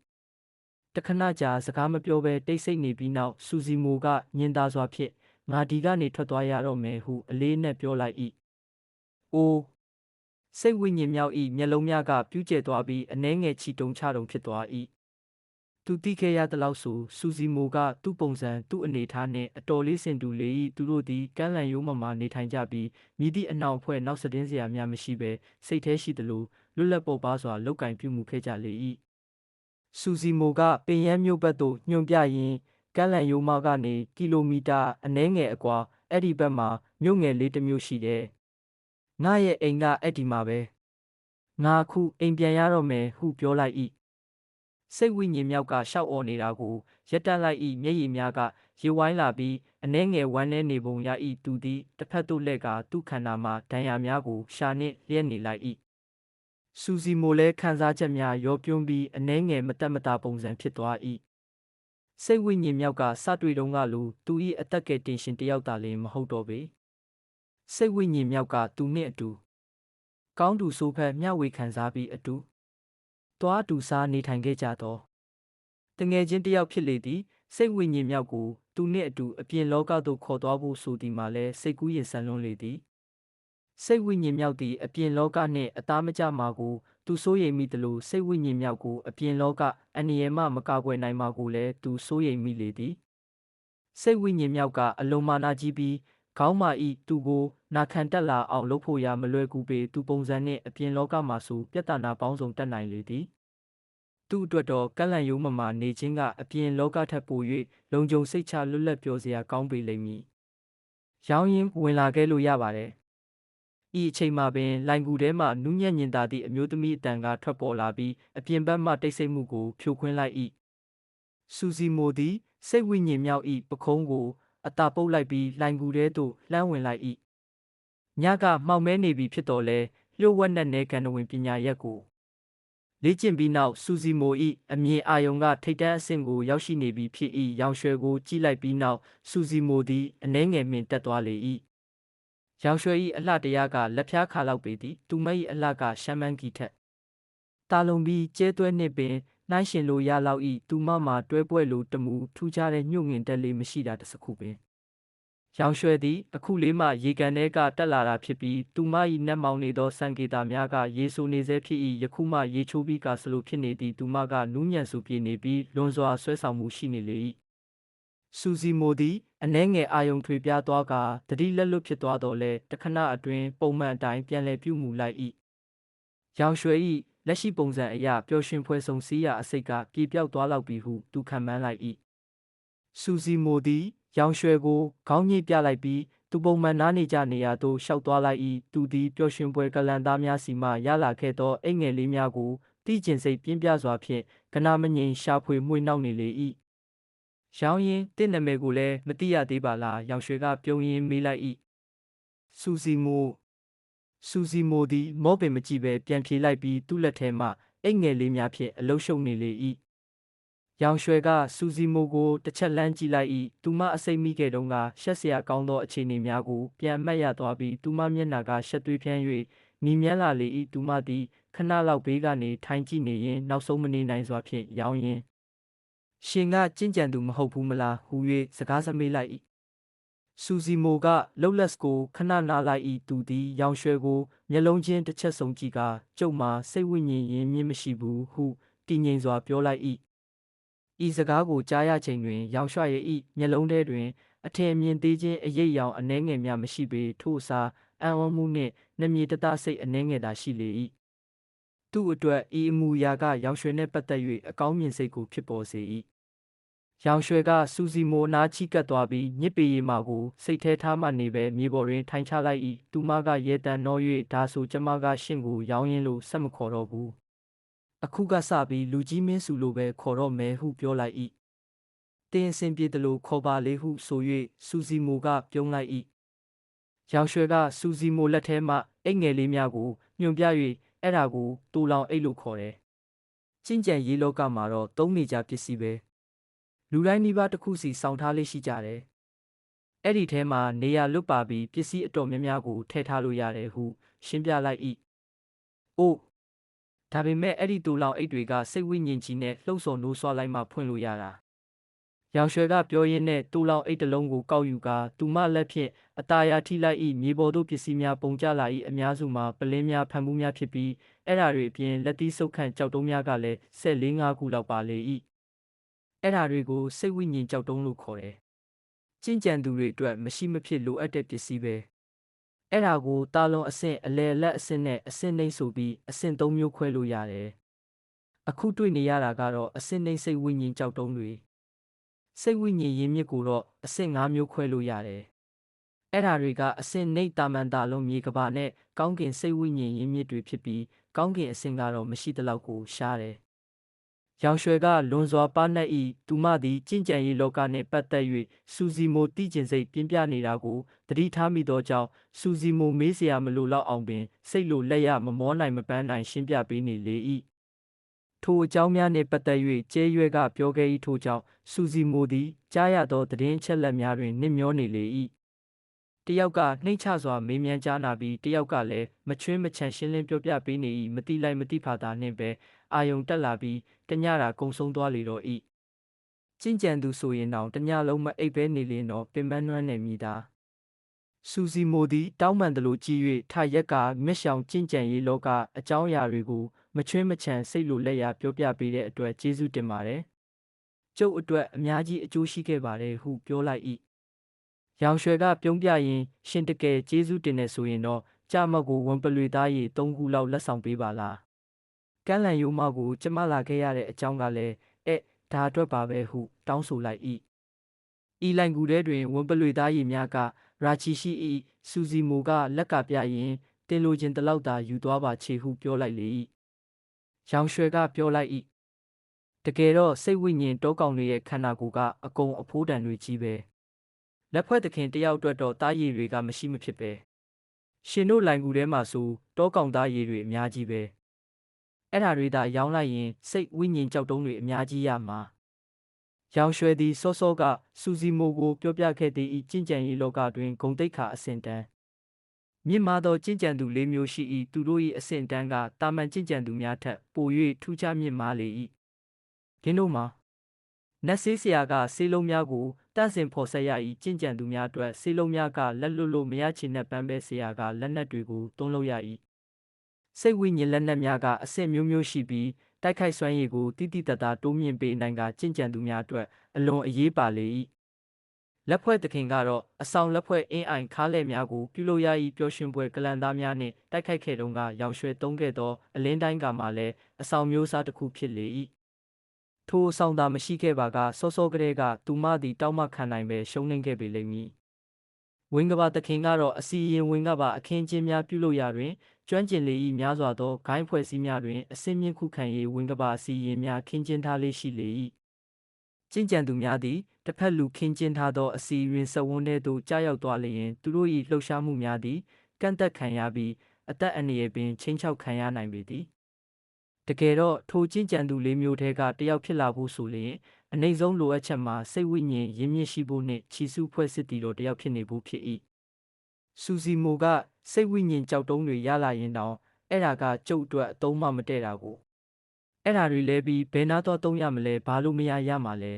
တခဏကြာစကားမပြောဘဲတိတ်ဆိတ်နေပြီးနောက်စူစီမိုကညင်သာစွာဖြင့်ငါဒီကနေထွက်သွားရတော့မယ်ဟုအလေးနဲ့ပြောလိုက်၏အိုးစိတ်ဝိညာဉ်မြောက်၏မျက်လုံးများကပြူးကျဲသွားပြီးအနှဲငယ်ချီတုံချတုံဖြစ်သွား၏သူသိခဲ့ရသလောက်ဆိုစူစီမိုကသူ့ပုံစံသူ့အနေထားနှင့်အတော်လေးဆင်တူလေ၏သူတို့သည်ကမ်းလန်ရိုးမနေထိုင်ကြပြီးမြည်သည့်အနှောင်အဖွဲ့နောက်စတင်းစရာများမရှိဘဲစိတ်แท้ရှိသလိုလွတ်လပ်ပေါ်ပါစွာလောက်ကင်ပြုမှုခဲ့ကြလေ၏စူစီမိုကပင်ရမ်းမြို့ဘက်သို့ညွှန်ပြရင်းကမ်းလန်ရိုးမကနေကီလိုမီတာအနည်းငယ်အကွာအဲ့ဒီဘက်မှာမြို့ငယ်လေးတစ်မြို့ရှိတယ်ငါရဲ့အိမ်ကအဲ့ဒီမှာပဲငါခုအိမ်ပြန်ရတော့မယ်ဟုပြောလိုက်၏စိတ်ဝိညာဉ်မြောက်ကရှောက်အော်နေတာကိုရက်တက်လိုက်၏မျက်ရည်များကရေဝိုင်းလာပြီးအနှဲငယ်ဝမ်းနေနေပုံရ၏သူသည်တစ်ဖက်သို့လှည့်ကာသူ့ခန္ဓာမှဒဏ်ရာများကိုရှာနှင့်လျက်နေလိုက်၏စူစီမိုလည်းခံစားချက်များရောပြွန်းပြီးအနှဲငယ်မတက်မတာပုံစံဖြစ်သွား၏စိတ်ဝိညာဉ်မြောက်ကစတွေ့တုန်းကလိုသူ၏အသက်ကယ်တင်ရှင်တယောက်သာလျှင်မဟုတ်တော့ပေစိတ်ဝိညာဉ်မြောက်ကသူနှင့်အတူကောင်းတူဆိုးဖက်မျှဝေခံစားပြီးအတူသွားတူစားနေထိုင်ခဲ့ကြသောတငယ်ချင်းတယောက်ဖြစ်လေသည်စိတ်ဝိညာဉ်မြောက်ကိုသူနှင့်အတူအပြင်လောကသို့ခေါ်သွားဖို့ဆိုသည်မှာလည်းစိတ်ကူးရင်ဆန်လွန်းလေသည်စိတ်ဝိညာဉ်မြောက်သည်အပြင်လောကနှင့်အသားမကျမှာကိုသူစိုးရိမ်မိသလိုစိတ်ဝိညာဉ်မြောက်ကိုအပြင်လောကအန္တရာယ်မှမကာကွယ်နိုင်မှာကိုလည်းသူစိုးရိမ်မိလေသည်စိတ်ဝိညာဉ်မြောက်ကအလွန်မာနာကြီးပြီးခေါင်းမာဤသူကိုနာခံတက်လာအောင်လုပ်ဖို့ရာမလွယ်ကူပေသူပုံစံနှင့်အပြင်လောကမှာဆိုပြဿနာပေါင်းစုံတက်နိုင်လေသည် သူ့အတွက်တော့ကန့်လန့်ရိုးမမာနေခြင်းကအပြင်လောကထက်ပို၍လုံခြုံစိတ်ချလွတ်လပ်ပျော်စရာကောင်းပေလိမ့်မည်။ရောင်းရင်းဝင်လာခဲ့လို့ရပါတယ်။ဤအချိန်မှာပင်လိုင်ကူထဲမှနူးညံ့ညင်သာသည့်အမျိုးသမီးအတန်ကထွက်ပေါ်လာပြီးအပြင်ဘက်မှတိတ်ဆိတ်မှုကိုဖြိုခွင်းလိုက်၏။စူစီမိုသည်စိတ်ဝိညာဉ်မြောက်၏ပခုံးကိုအသာပုတ်လိုက်ပြီးလိုင်ကူထဲသို့လှမ်းဝင်လိုက်၏။ညကမှောင်မဲနေပြီဖြစ်တော်လဲလျှို့ဝှက်နက်နဲကံတဝင်ပညာရက်ကိုလေ့ကျင့်ပြီးနောက်စူစီမို၏အမြင်အာရုံကထိတ်တန့်အဆင့်ကိုရောက်ရှိနေပြီဖြစ်၏ရောင်ရွှဲကိုကြည့်လိုက်ပြီးနောက်စူစီမိုသည်အနှဲငယ်မြင့်တက်သွားလေ၏ရောင်ရွှဲ၏အလှတရားကလက်ဖြားခါလောက်ပေသည်သူမ၏အလှကရှမ်းမန်းကီထက်တာလုံပြီးကျဲသွဲနှင့်ပင်နှိုင်းရှင်လိုရလောက်၏သူမမှာတွဲပွဲလိုတမူထူးခြားတဲ့ညှို့ငင်တက်လေးမရှိတာတစ်စခုပင်ရောင်ရွှဲသည်အခုလေးမှရေကန်ထဲကတက်လာတာဖြစ်ပြီးသူမ၏နက်မောင်နေသောစံကေတာများကရေဆိုနေစေဖြစ်၏ယခုမှရေချိုးပြီးကဆလိုဖြစ်နေသည်သူမကနူးညံ့စွပြေနေပြီးလွန်စွာဆွဲဆောင်မှုရှိနေလေ၏စူစီမိုသည်အနှဲငယ်အာယုံထွေပြားသွားကတတိလက်လွတ်ဖြစ်သွားတော်လဲတခဏအတွင်းပုံမှန်အတိုင်းပြန်လည်ပြုမူလိုက်၏ရောင်ရွှဲ၏လက်ရှိပုံစံအရပျော်ရွှင်ဖွယ်ဆုံစည်းရာအစိတ်ကပြေပြောက်သွားလောက်ပြီဟုသူခံမှန်းလိုက်၏စူစီမိုသည်ရောင်ရွှဲကိုခေါင်းညှိပြလိုက်ပြီးသူပုံမှန်နားနေကြနေရာသို့ရှောက်သွားလိုက်၏သူသည်ပျော်ရွှင်ပွဲကလန်သားများစီမှရလာခဲ့သောအိမ်ငယ်လေးများကိုတိကျင်စိတ်ပြင်းပြစွာဖြင့်ကနာမငြိမ်ရှာဖွေမွှေနှောက်နေလေ၏ရောင်းရင်တင့်နာမည်ကိုလည်းမသိရသေးပါလားရောင်ရွှေကပြုံးရင်းမေးလိုက်၏စူစီမိုသည်မောပင်မကြည့်ပဲပြန်ဖြေလိုက်ပြီးသူ့လက်ထဲမှအိမ်ငယ်လေးများဖြင့်အလုရှုံနေလေ၏ရောင်ရွှဲကစူစီမိုကိုတစ်ချက်လှမ်းကြည့်လိုက်၏သူမအစိမ့်မိခဲ့တုန်းကရှက်စရာကောင်းသောအခြေအနေများကိုပြန်အမှတ်ရသွားပြီးသူမမျက်နှာကရှက်သွေးဖြန်း၍နီမြန်းလာလေ၏သူမသည်ခဏလောက်ဘေးကနေထိုင်ကြည့်နေရင်နောက်ဆုံးမနေနိုင်စွာဖြင့်ရောင်းရင်းရှင်ကကြင်ကြံသူမဟုတ်ဘူးမလားဟူ၍စကားစမေးလိုက်၏စူစီမိုကလှုပ်လက်စ်ကိုခဏနားလိုက်၏သူသည်ရောင်ရွှဲကိုမျက်လုံးချင်းတစ်ချက်စုံကြည့်ကကျုပ်မှာစိတ်ဝိညာဉ်ရင်းမြင့်မရှိဘူးဟုတည်ငြိမ်စွာပြောလိုက်၏ဤစကားကိုကြားရချိန်တွင်ရောင်ရွှဲ၏မျက်လုံးထဲတွင်အထင်အမြင်သေးခြင်းအရိပ်ရောင်အနှဲငယ်များမရှိပေထို့အစားအံ့ဩမှုနှင့်နှမြေတတစိတ်အနှဲငယ်သာရှိလေ၏သူ့အတွက်ဤအမူအရာကရောင်ရွှဲနှင့်ပတ်သက်၍အကောင်းမြင်စိတ်ကိုဖြစ်ပေါ်စေ၏ရောင်ရွှဲကစူစီမိုနားချိကပ်သွားပြီးညစ်ပေရီမာကိုစိတ်ထဲထားမှနေပဲမြေပေါ်တွင်ထိုင်ချလိုက်၏သူမကရဲတန်နှော၍ဒါဆိုကျမကရှင့်ကိုရောင်းရင်းလို့ဆက်မခေါ်တော့ဘူးအခုကစပြီးလူကြီးမင်းစုလိုပဲခေါ်တော့မယ်ဟုပြောလိုက်၏တင်းအဆင်ပြေတယ်လို့ခေါ်ပါလေဟုဆို၍စူစီမိုကပြုံးလိုက်၏ရောင်ရွှဲကစူစီမိုလက်ထဲမှအိတ်ငယ်လေးများကိုညွှန်ပြ၍အဲ့ဒါကိုတူလောင်အိတ်လို့ခေါ်တယ်ကျင့်ကြံရေးလောကမှာတော့သုံးနေကြပစ္စည်းပဲလူတိုင်းနှိပါတစ်ခုစီစောင့်ထားလေးရှိကြတယ်အဲ့ဒီထဲမှာနေရာလွတ်ပါပြီးပစ္စည်းအတော်များများကိုထည့်ထားလို့ရတယ်ဟုရှင်းပြလိုက်၏အိုးဒါပေမဲ့အဲ့ဒီတူလောင်အိတ်တွေကစိတ်ဝိညာဉ်ကြီးနဲ့လှုပ်ဆော်နိုးဆွလိုက်မှဖွင့်လို့ရတာရောင်ရွှဲကပြောရင်းနဲ့တူလောင်အိတ်တစ်လုံးကိုကောက်ယူကာသူမလက်ဖြင့်အตาရထိလိုက်၏မြေပေါ်သို့ပစ္စည်းများပုံကျလာ၏အများစုမှာပလင်းများဖန်မှုများဖြစ်ပြီးအဲ့ဓာတွေအပြင်လက်သီးဆုပ်ခန့်ကြောက်တုံးများကလည်း14-15ခုလောက်ပါလေ၏အဲ့ဓာတွေကိုစိတ်ဝိညာဉ်ကြောက်တုံးလို့ခေါ်တယ်ကျင့်ကြံသူတွေအတွက်မရှိမဖြစ်လိုအပ်တဲ့ပစ္စည်းပဲအဲ့ဒါကိုတာလွန်အဆင့်အလယ်လက်အဆင့်နဲ့အဆင့်နှိမ့်ဆိုပြီးအဆင့်3မျိုးခွဲလို့ရတယ်အခုတွေ့နေရတာကတော့အဆင့်နှိမ့်စိတ်ဝိညာဉ်ကြောက်တုံးတွေစိတ်ဝိညာဉ်ရင်းမြစ်ကိုတော့အဆင့်5မျိုးခွဲလို့ရတယ်အဲ့ဒါတွေကအဆင့်နှိမ့်တာမန်တာလုံးမြေကဘာနဲ့ကောင်းကင်စိတ်ဝိညာဉ်ရင်းမြစ်တွေဖြစ်ပြီးကောင်းကင်အဆင့်ကတော့မရှိသလောက်ကိုရှားတယ်ရောင်ရွှဲကလွန်စွာပါနှက်၏သူမသည်ကျင့်ကြံရေးလောကနှင့်ပတ်သက်၍စူစီမိုတိကျင်စိတ်ပြင်းပြနေတာကိုသတိထားမိသောကြောင့်စူစီမိုမေးစရာမလိုတော့အောင်ပင်စိတ်လိုလက်ရမမောနိုင်မပန်းနိုင်ရှင်းပြပေးနေလေ၏ထိုအကြောင်းများနှင့်ပတ်သက်၍ကျဲရွဲကပြောခဲ့၏ထို့ကြောင့်စူစီမိုသည်ကြားရသောသတင်းအချက်လက်များတွင်နှင့်မျောနေလေ၏တယောက်ကနှိမ့်ချစွာမေးမြန်းကြားနာပြီးတယောက်ကလည်းမချွင်းမချန်ရှင်းလင်းပြောပြပေးနေ၏မတိလိုက်မတိဖာသာနှင့်ပဲအာယုံတက်လာပြီးတညတာကုံဆုံးသွားလေတော့၏ကျင့်ကြံသူဆိုရင်တောင်တညလုံးမအိပ်ပဲနေလျင်တော့ပင်ပန်းနွမ်းနယ်မိသားစူစီမိုသည်တောင်းပန်သလိုကြည့်၍ထရက်ကမျက်ရှောင်ကျင့်ကြံရေးလောကအကြောင်းအရာတွေကိုမချွင်းမချန်စိတ်လိုလက်ရပြောပြပေးတဲ့အတွက်ကျေးဇူးတင်ပါတယ်ကျုပ်အတွက်အများကြီးအကျိုးရှိခဲ့ပါတယ်ဟုပြောလိုက်၏ရောင်ရွှဲကပြုံးပြရင်ရှင်တကယ်ကျေးဇူးတင်နေဆိုရင်တော့ကြာမောက်ကိုဝန်ပလွေသားရည်3ခုလောက်လက်ဆောင်ပေးပါလား ကမ်းလန်ယိုမကိုကျမလာခဲ့ရတဲ့အကြောင်းကလည်းဒါအတွက်ပါပဲဟုတောင်းဆိုလိုက်၏ဤလိုင်ကူထဲတွင်ဝန်ပလွေသားရည်များကရာချီရှိ၏စူစီမိုကလက်ကပြရင်တင်လိုခြင်းတလောက်သာယူသွားပါချေဟုပြောလိုက်လေ၏ရောင်ရွှဲကပြောလိုက်၏တကယ်တော့စိတ်ဝိညာဉ်တောကောင်တွေရဲ့ခန္ဓာကိုယ်ကအကုန်အဖိုးတန်တွေကြီးပဲလက်ဖွဲ့သခင်တယောက်အတွက်တော့တားရည်တွေကမရှိမဖြစ်ပဲရှင်တို့လိုင်ကူထဲမှာဆိုတောကောင်သားရည်တွေအများကြီးပဲအဲ့ဓာတွေသာရောင်းလိုက်ရင်စိတ်ဝိညာဉ်ကြောက်တုံးတွေအများကြီးရမှာရောင်ရွှဲသည်စောစောကစူစီမိုကိုပြောပြခဲ့သည့်ဤကျင့်ကြံရေးလောကတွင်ဂုံတိတ်ခါအဆင့်တန်းမြင့်မားသောကျင့်ကြံသူ၄မျိုးရှိ၏သူတို့၏အဆင့်တန်းကတာမန်ကျင့်ကြံသူများထက်ပို၍ထူးခြားမြင့်မားလေ၏ဒင်းတို့မှာနတ်ဆေးဆရာကဆေးလုံးများကိုတန့်စင်ဖော်ဆက်ရ၏ကျင့်ကြံသူများအတွက်ဆေးလုံးများကလက်လွတ်လို့မရချင်တဲ့ပန်းပဲဆရာကလက်နက်တွေကိုသုံးလို့ရ၏စိတ်ဝိညာဉ်လက်နက်များကအဆင့်မျိုးမျိုးရှိပြီးတိုက်ခိုက်စွမ်းရည်ကိုတိတိတတ်တာတိုးမြင့်ပေးနိုင်ကကျင့်ကြံသူများအတွက်အလွန်အရေးပါလေ၏လက်ဖွဲ့သခင်ကတော့အဆောင်လက်ဖွဲ့အင်းအိုင်ခါးလဲများကိုပြုလုပ်ရ၏ပျော်ရွှင်ပွဲကလန်သားများနှင့်တိုက်ခိုက်ခဲ့တုန်းကရောင်ရွှဲသုံးခဲ့သောအလင်းတိုင်းကမှလည်းအဆောင်မျိုးစားတစ်ခုဖြစ်လေ၏ထိုအဆောင်သာမရှိခဲ့ပါကစောစောကလေးကသူမသည်တောက်မှခံနိုင်ပဲရှုံးနှင်းခဲ့ပေလိမ့်မည်ဝင်းကဘာသခင်ကတော့အစီရင်ဝင်းကဘာအခင်းချင်းများပြုလုပ်ရာတွင်ကျွမ်းကျင်လေ၏များစွာသောဂိုင်းဖွဲ့စည်းများတွင်အစင်းမြင့်ခုခံရေးဝင်းကဘာအစီရင်များခင်းကျင်းထားလေးရှိလေ၏ကျင့်ကြံသူများသည်တစ်ဖက်လူခင်းကျင်းထားသောအစီရင်စဝန်းထဲသို့ကြားရောက်သွားလျင်သူတို့၏လှုပ်ရှားမှုများသည်ကန့်သက်ခံရပြီးအသက်အန္တရာယ်ပင်ချိန်ချောက်ခံရနိုင်ပေသည်တကယ်တော့ထိုကျင့်ကြံသူ၄မျိုးထဲကတယောက်ဖြစ်လာဖို့ဆိုလျင်အနိမ့်ဆုံးလိုအပ်ချက်မှာစိတ်ဝိညာဉ်ရင်းမြစ်ရှိဖို့နှင့်ချီစုဖွဲ့စစ်တီတော်တယောက်ဖြစ်နေဖို့ဖြစ်၏စူစီမိုကစိတ်ဝိညာဉ်ကြောက်တုံးတွေရလာရင်တောင်အဲ့ဒါကကျုပ်အတွက်အသုံးမှမတည့်တာကိုအဲ့ဒါတွေလဲပြီးဘယ်နာတော့သုံးရမလဲဘာလို့မရရမှာလဲ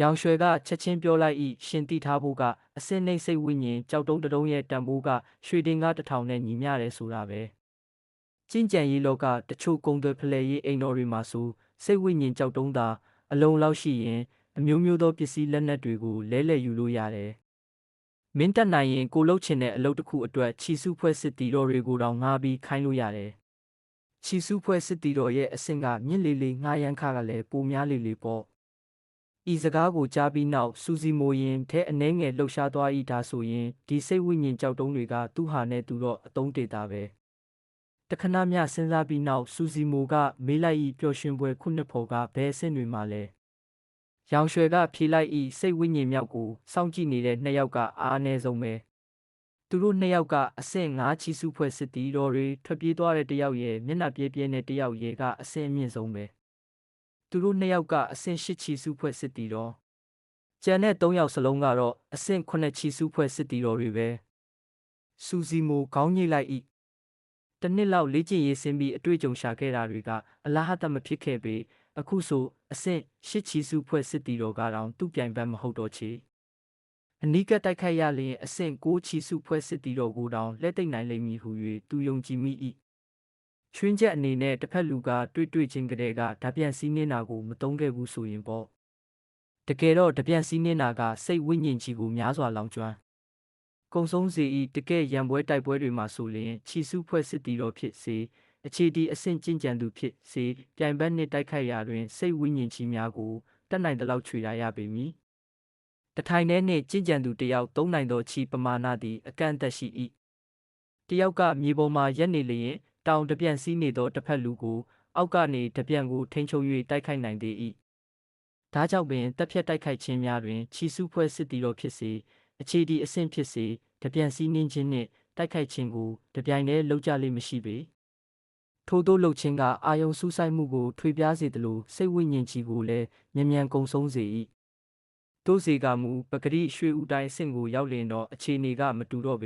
ရောင်ရွှဲကချက်ချင်းပြောလိုက်၏ရှင်တိထားဖို့ကအစင်းနှိမ့်စိတ်ဝိညာဉ်ကြောက်တုံးတုံးရဲ့တန်ဖိုးကရွှေတင်ကား1000နဲ့ညီမျှတယ်ဆိုတာပဲကျင့်ကြံရေးလောကတချို့ကုံသွယ်ဖလှယ်ရေးအိမ်တော်တွေမှာဆိုစိတ်ဝိညာဉ်ကြောက်တုံးသာအလုံးလောက်ရှိရင်အမျိုးမျိုးသောပစ္စည်းလက်နက်တွေကိုလဲလှယ်ယူလို့ရတယ်မင်းတက်နိုင်ရင်ကိုလှုပ်ချင်တဲ့အလုပ်တစ်ခုအတွက်ချီစုဖွဲ့စစ်တီတော်တွေကိုတောင်ငှားပြီးခိုင်းလို့ရတယ်ချီစုဖွဲ့စစ်တီတော်ရဲ့အဆင့်ကမြင့်လေလေငှားရမ်းခါကလည်းပိုများလေလေပေါ့ဤစကားကိုကြားပြီးနောက်စူစီမိုရင်ထဲအနှဲငယ်လှုပ်ရှားသွား၏ဒါဆိုရင်ဒီစိတ်ဝိညာဉ်ကြောက်တုံးတွေကသူ့ဟာနဲ့သူတော့အသုံးတေတာပဲတခဏမျှစဉ်းစားပြီးနောက်စူစီမိုကမေးလိုက်၏ပျော်ရွှင်ပွဲခုနှစ်ဖော်ကဘယ်အဆင့်တွေမှာလဲရောင်ရွှဲကဖြေလိုက်၏စိတ်ဝိညာဉ်မြောက်ကိုစောင့်ကြည့်နေတဲ့နှစ်ယောက်ကအားအနည်းဆုံးပဲသူတို့နှစ်ယောက်ကအဆင့်9ချီစုဖွဲ့စစ်တီတော်တွေထွက်ပြေးသွားတဲ့တယောက်ရဲ့မျက်နှာပြဲပြဲနဲ့တယောက်ရဲ့ကအဆင့်အမြင့်ဆုံးပဲသူတို့နှစ်ယောက်ကအဆင့်10ချီစုဖွဲ့စစ်တီတော်ကျန်တဲ့3ယောက်စလုံးကတော့အဆင့်9ချီစုဖွဲ့စစ်တီတော်တွေပဲစူစီမိုခေါင်းညှိလိုက်၏တနှစ်လောက်လေ့ကျင့်ရေးဆင်းပြီးအတွေ့အကြုံရှာခဲ့တာတွေကအလားဟတမဖြစ်ခဲ့ပေအခုဆိုအဆင့်10ချီစုဖွဲ့စစ်တီတော်ကတောင်သူ့ပြိုင်ဘက်မဟုတ်တော့ချေအနီးကပ်တိုက်ခိုက်ရလျင်အဆင့်9ချီစုဖွဲ့စစ်တီတော်ကိုတောင်လက်သိမ့်နိုင်လိမ့်မည်ဟု၍သူယုံကြည်မိ၏ချွင်းချက်အနေနဲ့တစ်ဖက်လူကတွေ့ချင်းကလေးကဓာပြန်စီးနှင်းတာကိုမတုံးခဲ့ဘူးဆိုရင်ပေါ့တကယ်တော့ဓာပြန်စီးနှင်းတာကစိတ်ဝိညာဉ်ကြီးကိုများစွာလောင်ကျွမ်းကုံဆုံးစေ၏တကယ်ရံပွဲတိုက်ပွဲတွေမှာဆိုလျင်ချီစုဖွဲ့စစ်တီတော်ဖြစ်စေအခြေတီအဆင့်ကျင့်ကြံသူဖြစ်စေပြိုင်ဘက်နှင့်တိုက်ခိုက်ရာတွင်စိတ်ဝိညာဉ်ကြီးများကိုတတ်နိုင်သလောက်ချွေရရပေမည်တထိုင်ထဲနှင့်ကျင့်ကြံသူတယောက်သုံးနိုင်သောချီပမာဏသည်အကန့်အသတ်ရှိ၏တယောက်ကမြေပေါ်မှာရက်နေလျင်တောင်တပြန်စီးနေသောတစ်ဖက်လူကိုအောက်ကနေတပြန်ကိုထိန်းချုပ်၍တိုက်ခိုက်နိုင်သေး၏ဒါကြောင့်ပင်တပ်ဖြတ်တိုက်ခိုက်ခြင်းများတွင်ချီစုဖွဲ့စစ်တီတော်ဖြစ်စေအခြေတီအဆင့်ဖြစ်စေတပြန်စီးနှင်းခြင်းနှင့်တိုက်ခိုက်ခြင်းကိုတပြိုင်တည်းလုပ်ကြလိမ့်မရှိပေထို့သောလှုပ်ခြင်းကအာယုံစူးစိုက်မှုကိုထွေပြားစေသလိုစိတ်ဝိညာဉ်ကြီးကိုလည်းမြန်မြန်ကုံဆုံးစေ၏သို့စေကမူပကတိရွှေဦးတိုင်းအဆင့်ကိုရောက်လျင်တော့အခြေအနေကမတူတော့ပ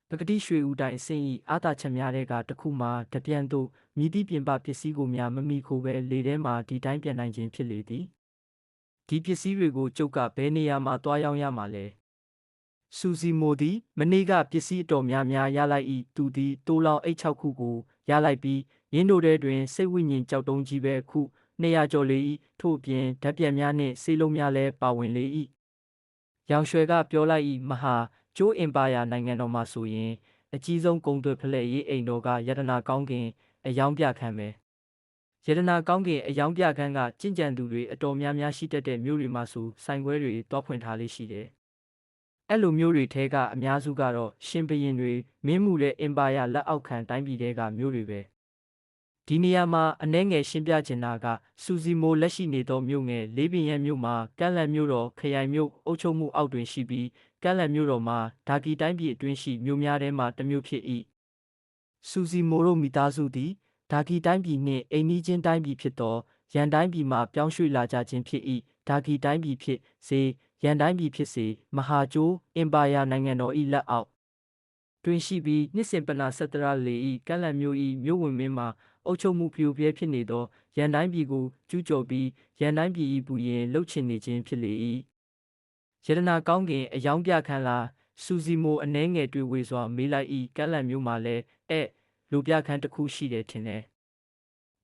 ေပကတိရွှေဦးတိုင်းအဆင့်၏အာသာချက်များတဲ့ကတစ်ခုမှာတပြန်သို့မြည်သည့်ပြင်ပပစ္စည်းကိုများမမိခိုးပဲလေထဲမှာဒီတိုင်းပြန်နိုင်ခြင်းဖြစ်လေသည်ဒီပစ္စည်းတွေကိုကျုပ်ကဘယ်နေရာမှာတွားရောက်ရမှာလဲစူစီမိုသည်မနေ့ကပစ္စည်းအတော်များများရလိုက်၏သူသည်တိုးလောင်အိတ်6ခုကိုရလိုက်ပြီးရင်းတို့ထဲတွင်စိတ်ဝိညာဉ်ကြောက်တုံးကြီးပဲခု200ကျော်လေ၏ထို့အပြင်ဓာတ်ပြန်များနှင့်ဆေးလုံးများလည်းပါဝင်လေ၏ရောင်ရွှဲကပြောလိုက်၏မဟာကျိုးအင်ပါယာနိုင်ငံတော်မှာဆိုရင်အကြီးဆုံးကုံသွယ်ဖလှယ်ရေးအိမ်တော်ကယတနာကောင်းကင် အယောင်ပြခန်းပဲရတနာကောင်းကင်အယောင်ပြခန်းကကြင်ကြံသူတွေအတော်များများရှိတတ်တဲ့မြို့တွေမှာဆိုဆိုင်ခွဲတွေတွားဖွင့်ထားလေးရှိတယ်အဲ့လိုမျိုးတွေထဲကအများစုကတော့ရှင်ဘရင်တွေမင်းမှုတဲ့အင်ပါယာလက်အောက်ခံတိုင်းပြည်တွေကမြို့တွေပဲဒီနေရာမှာအနှဲငယ်ရှင်းပြချင်တာကစူစီမိုလက်ရှိနေသောမြို့ငယ်လေးပင်ရမြို့မှာကမ်းလန်မြို့တော်ခရိုင်မြို့အုပ်ချုပ်မှုအောက်တွင်ရှိပြီးကမ်းလန်မြို့တော်မှာဒါကီတိုင်းပြည်အတွင်းရှိမြို့များထဲမှတစ်မြို့ဖြစ်၏စူစီမိုတို့မိသားစုသည်ဒါကီတိုင်းပြည်နှင့်အိမ်နီးချင်းတိုင်းပြည်ဖြစ်သောရန်တိုင်းပြည်မှပြောင်းရွှေ့လာကြခြင်းဖြစ်၏ဒါကီတိုင်းပြည်ဖြစ်စေရန်တိုင်းပြည်ဖြစ်စေမဟာကျိုးအင်ပါယာနိုင်ငံတော်၏လက်အောက်တွင်ရှိပြီးနှစ်စဉ်ပနာစတရလေ၏ကမ်းလန်မြို့၏မြို့ဝင်မင်းမှာအုပ်ချုပ်မှုဖျို့ဖျဲဖြစ်နေသောရန်တိုင်းပြည်ကိုကျူးကျော်ပြီးရန်တိုင်းပြည်၏ပူရင်လှုပ်ချင်နေခြင်းဖြစ်လေ၏ရတနာကောင်းကင်အယောင်ပြခန်းလာစူစီမိုအနှဲငယ်တွေ့ဝေစွာမေးလိုက်၏ကမ်းလန်မြို့မှာလည်းလူပြခန်းတစ်ခုရှိတယ်ထင်တယ်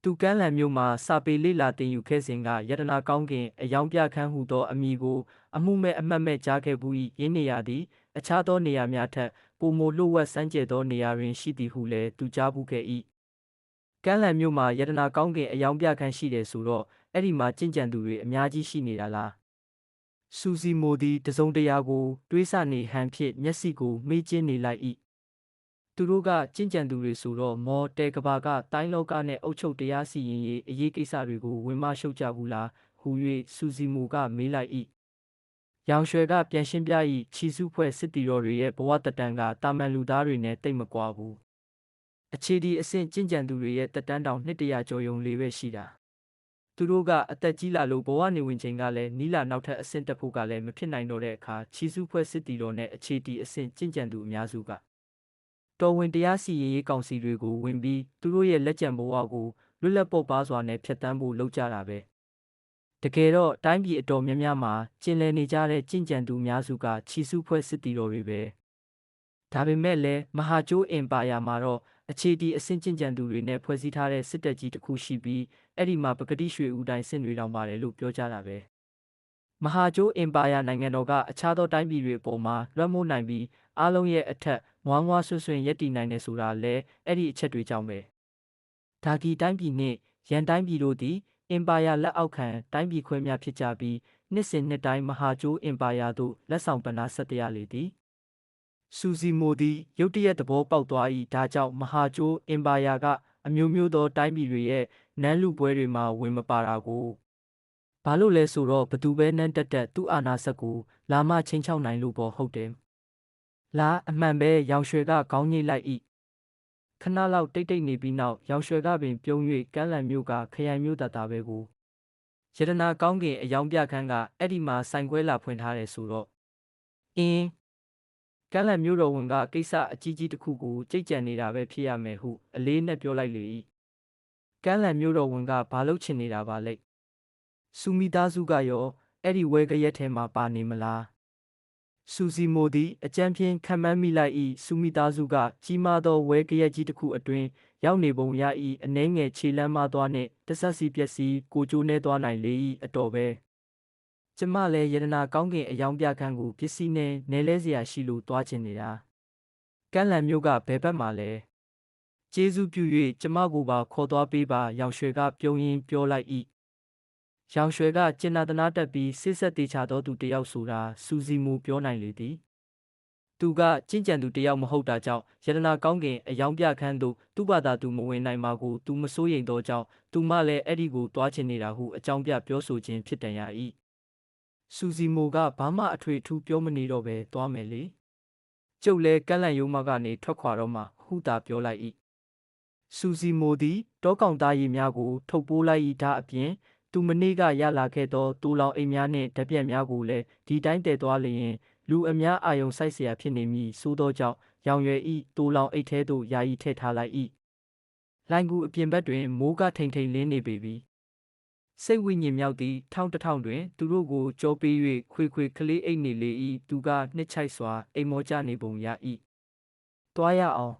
သူကမ်းလန်မြို့မှာစာပေလေးလာတင်ယူခဲ့စဉ်ကရတနာကောင်းကင်အယောင်ပြခန်းဟူသောအမည်ကိုအမှုမဲ့အမှတ်မဲ့ကြားခဲ့ဘူး၏ရင်းနေရသည်အခြားသောနေရာများထက်ပိုမိုလှုပ်ဝက်စမ်းကြဲသောနေရာတွင်ရှိသည်ဟုလည်းသူကြားဘူးခဲ့၏ကမ်းလန်မြို့မှာရတနာကောင်းကင်အယောင်ပြခန်းရှိတယ်ဆိုတော့အဲ့ဒီမှာကြင်ကြံသူတွေအများကြီးရှိနေတာလားစူစီမိုသည်တစုံတရာကိုတွေးဆနေဟန်ဖြင့်မျက်စိကိုမေးကျင်းနေလိုက်၏သူတို့ကကြင်ကြံသူတွေဆိုတော့မော်တဲကဘာကတိုင်းလောကနဲ့အုပ်ချုပ်တရားစီရင်ရေးအရေးကိစ္စတွေကိုဝင်မရှုပ်ကြဘူးလားဟူ၍စူစီမိုကမေးလိုက်၏ရောင်ရွှေကပြန်ရှင်းပြ၏ချီစုဖွဲ့စစ်တီတော်တွေရဲ့ဘဝတတန်ကတာမန်လူသားတွေနဲ့တိတ်မကွာဘူးအခြေဒီအဆင့်ကြင်ကြံသူတွေရဲ့တက်တန်းတောင်200ကျော်ယုံလေးပဲရှိတာသူတို့ကအသက်ကြီးလာလို့ဘဝနေဝင်ချိန်ကလည်းနီးလာနောက်ထပ်အဆင့်တက်ဖို့ကလည်းမဖြစ်နိုင်တော့တဲ့အခါချီစုဖွဲ့စစ်တီတော်နဲ့အခြေဒီအဆင့်ကြင်ကြံသူအများစုကတော်ဝင်တရားစီရင်ရေးကောင်စီတွေကိုဝင်ပြီးသူတို့ရဲ့လက်ကျန်ဘဝကိုလွတ်လပ်ပေါ်ပါစွာနဲ့ဖျက်ဆီးဖို့လုပ်ကြတာပဲတကယ်တော့တိုင်းပြည်အတော်များများမှာကျင်လည်နေကြတဲ့ကြင်ကြံသူများစုကချီစုဖွဲ့စစ်တီတော်တွေပဲဒါပေမဲ့လည်းမဟာကျိုးအင်ပါယာမှာတော့အခြေဒီအဆင့်ကြင်ကြံသူတွေနဲ့ဖွဲ့စည်းထားတဲ့စစ်တပ်ကြီးတစ်ခုရှိပြီးအဲ့ဒီမှာပကတိရွှေဦးတိုင်းစစ်တွေတောင်ပါတယ်လို့ပြောကြတာပဲမဟာကျိုးအင်ပါယာနိုင်ငံတော်ကအခြားသောတိုင်းပြည်တွေအပေါ်မှာလွှမ်းမိုးနိုင်ပြီးအားလုံးရဲ့အထက်ငွားငွားဆွဆွင်ရပ်တည်နိုင်တယ်ဆိုတာလဲအဲ့ဒီအချက်တွေကြောင့်ပဲဒါကီတိုင်းပြည်နှင့်ရန်တိုင်းပြည်တို့သည်အင်ပါယာလက်အောက်ခံတိုင်းပြည်ခွဲများဖြစ်ကြပြီးနှစ်စဉ်နှစ်တိုင်းမဟာကျိုးအင်ပါယာသို့လက်ဆောင်ပဏာဆက်တရားလေသည်စူစီမိုသည်ရုတ်တရက်သဘောပေါက်သွား၏ဒါကြောင့်မဟာကျိုးအင်ပါယာကအမျိုးမျိုးသောတိုင်းပြည်တွေရဲ့နန်းလူပွဲတွေမှာဝင်မပါတာကိုဘာလို့လဲဆိုတော့ဘသူပဲနန်းတက်တက်သူ့အာဏာစက်ကိုလာမချင်းချောက်နိုင်လို့ပေါ်ဟုတ်တယ်လားအမှန်ပဲရောင်ရွှေကခေါင်းညိတ်လိုက်၏ခဏလောက်တိတ်တိတ်နေပြီးနောက်ရောင်ရွှေကပင်ပြုံး၍ကမ်းလန်မြို့ကခရိုင်မြို့တပဲကိုရတနာကောင်းကင်အယောင်ပြခန်းကအဲ့ဒီမှာဆိုင်ခွဲလာဖွင့်ထားတယ်ဆိုတော့ကမ်းလန်မြို့တော်ဝန်ကကိစ္စအကြီးကြီးတစ်ခုကိုကြိတ်ကြံနေတာပဲဖြစ်ရမယ်ဟုအလေးနဲ့ပြောလိုက်လေ၏ကမ်းလန်မြို့တော်ဝန်ကဘာလုပ်ချင်နေတာပါလဲစူမီသားစုကရောအဲ့ဒီဝဲကရက်ထဲမှာပါနေမလားစူစီမိုသည်အကြမ်းဖြင့်ခံမှန်းမိလိုက်၏စူမီသားစုကကြီးမားသောဝဲကရက်ကြီးတစ်ခုအတွင်းရောက်နေပုံရ၏အနှဲငယ်ခြေလမ်းမသွားနှင့်တဆက်စီပျက်စီးကိုကျိုးနေသွားနိုင်လေ၏အတော်ပဲကျမလည်းရတနာကောင်းကင်အယောင်ပြခန်းကိုပစ္စည်းနဲ့နဲလဲစရာရှိလို့တွားချင်နေတာကမ်းလန်မြို့ကဘယ်ဘက်မှာလဲကျေးဇူးပြု၍ကျမကိုပါခေါ်သွားပေးပါရောင်ရွှေကပြုံးရင်းပြောလိုက်၏ရောင်ရွှေကကျင်နာသနာတက်ပြီးစိတ်ဆက်တေချာသောသူတယောက်ဆိုတာစူစီမူပြောနိုင်လေသည်သူကကျင့်ကြံသူတယောက်မဟုတ်တာကြောင့်ရတနာကောင်းကင်အယောင်ပြခန်းသို့သူ့ဘာသာသူမဝင်နိုင်ပါကိုသူမစိုးရိမ်သောကြောင့်သူမလည်းအဲ့ဒီကိုတွားချင်နေတာဟုအကြောင်းပြပြောဆိုခြင်းဖြစ်တန်ရ၏စူစီမိုကဘာမှအထွေအထူးပြောမနေတော့ပဲတွားမယ်လေကျုပ်လည်းကန့်လန့်ယုံမကနေထွက်ခွာတော့မှဟူတာပြောလိုက်၏စူစီမိုသည်တောကောင်သားရည်များကိုထုတ်ပိုးလိုက်၏ဒါအပြင်သူမနေ့ကရလာခဲ့သောတူလောင်အိမ်များနှင့်ဓာတ်ပြက်များကိုလည်းဒီတိုင်းတည်သွားလျင်လူအများအာယုံစိုက်เสียဖြစ်နေမည်ဆိုသောကြောင့်ရောင်ရွယ်ဤတူလောင်အိတ်ထဲသို့ယာယီထည့်ထားလိုက်၏လိုင်ကူအပြင်ဘက်တွင်မိုးကထိန်ထိန်လင်းနေပေပြီစိတ်ဝိညာဉ်မြောက်သည့်ထောင်တစ်ထောင်တွင်သူတို့ကိုကြောပေး၍ခွေခွေကလေးအိတ်နေလေ၏သူကနှစ်ချိုက်စွာအိမ်မောကြနေပုံရ၏တွားရအောင်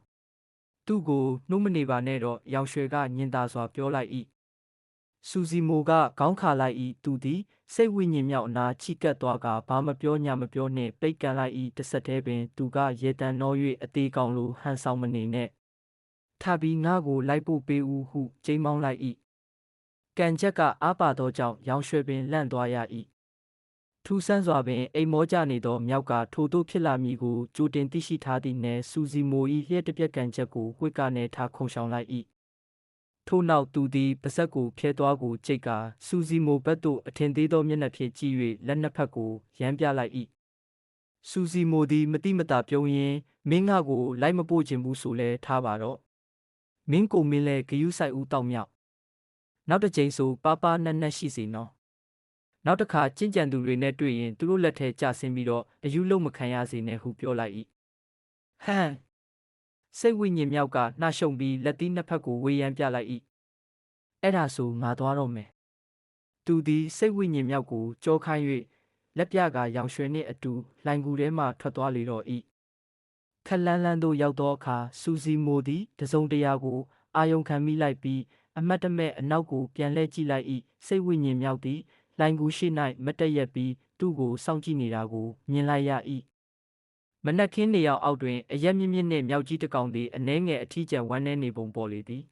သူ့ကိုနှုတ်မနေပါနဲ့တော့ရောင်ရွှေကညင်သာစွာပြောလိုက်၏စူစီမိုကခေါင်းခါလိုက်၏သူသည်စိတ်ဝိညာဉ်မြောက်အနာချိကပ်သွားကဘာမပြောညာမပြောနှင့်ပိတ်ကန်လိုက်၏တစ်ဆက်တည်းပင်သူကရေတံနှော၍အသေးကောင်လိုဟန်ဆောင်မနေနဲ့ ထပြီးငါကိုလိုက်ဖို့ပေးဦးဟုကျိမ်းမောင်းလိုက်၏ကံချက်ကအားပါသောကြောင့်ရောင်ရွှေပင်လန့်သွားရ၏ထူးဆန်းစွာပင်အိမ်မောကြနေသောမြောက်ကထိုသို့ဖြစ်လာမည်ကိုကြိုတင်သိရှိထားသည့်နယ်စူစီမို၏လျှက်တစ်ပြက်ကံချက်ကိုဝှက်ကနှင့်ထားခုံရှောင်လိုက်၏ထို့နောက်သူသည်ပါဇက်ကိုဖျဲသွားကိုကြိတ်ကာစူစီမိုဘက်သို့အထင်သေးသောမျက်နှာဖြင့်ကြည့်၍လက်နှစ်ဖက်ကိုရမ်းပြလိုက်၏စူစီမိုသည်မတိမတာပြုံးရင်းမင်းငါကိုလိုက်မပို့ခြင်းဘူးဆိုလဲထားပါတော့မင်းကိုမင်းလဲဂယုဆိုင်ဦးတောက်မြောက်နောက်တစ်ကြိမ်ဆိုပါပါနက်နက်ရှိစေနော်နောက်တစ်ခါကျင့်ကြံသူတွေနဲ့တွေ့ရင်သူတို့လက်ထဲကျဆင်းပြီးတော့အယူလုံးမခံရစေနဲ့ဟုပြောလိုက်၏ဟမ်စိတ်ဝိညာဉ်မြောက်ကနှာရှုံပြီးလက်သီးနှစ်ဖက်ကိုဝေယမ်းပြလိုက်၏အဲ့ဒါဆိုငါသွားတော့မယ်သူသည်စိတ်ဝိညာဉ်မြောက်ကိုကြောခိုင်း၍လက်ပြကရောင်ရွှေနှင့်အတူလှိုင်ကူထဲမှထွက်သွားလေတော့၏ခက်လန်းလန်းသို့ရောက်သောအခါစူစီမိုသည်တစုံတရာကိုအာယုံခံမိလိုက်ပြီးအမတ်တမဲ့အနောက်ကိုပြန်လှည့်ကြည့်လိုက်၏စိတ်ဝိညာဉ်မြောက်သည်လှိုင်ကူရှိ၌မတ်တက်ရက်ပြီးသူ့ကိုစောင့်ကြည့်နေတာကိုမြင်လိုက်ရ၏မနက်ခင်းနေရောက်အောက်တွင်အရက်မြင့်မြင့်နှင့်မြောက်ကြီးတစ်ကောင်သည်အနှဲငယ်အထီးကျန်ဝမ်းနေနေပုံပေါ်လေသည်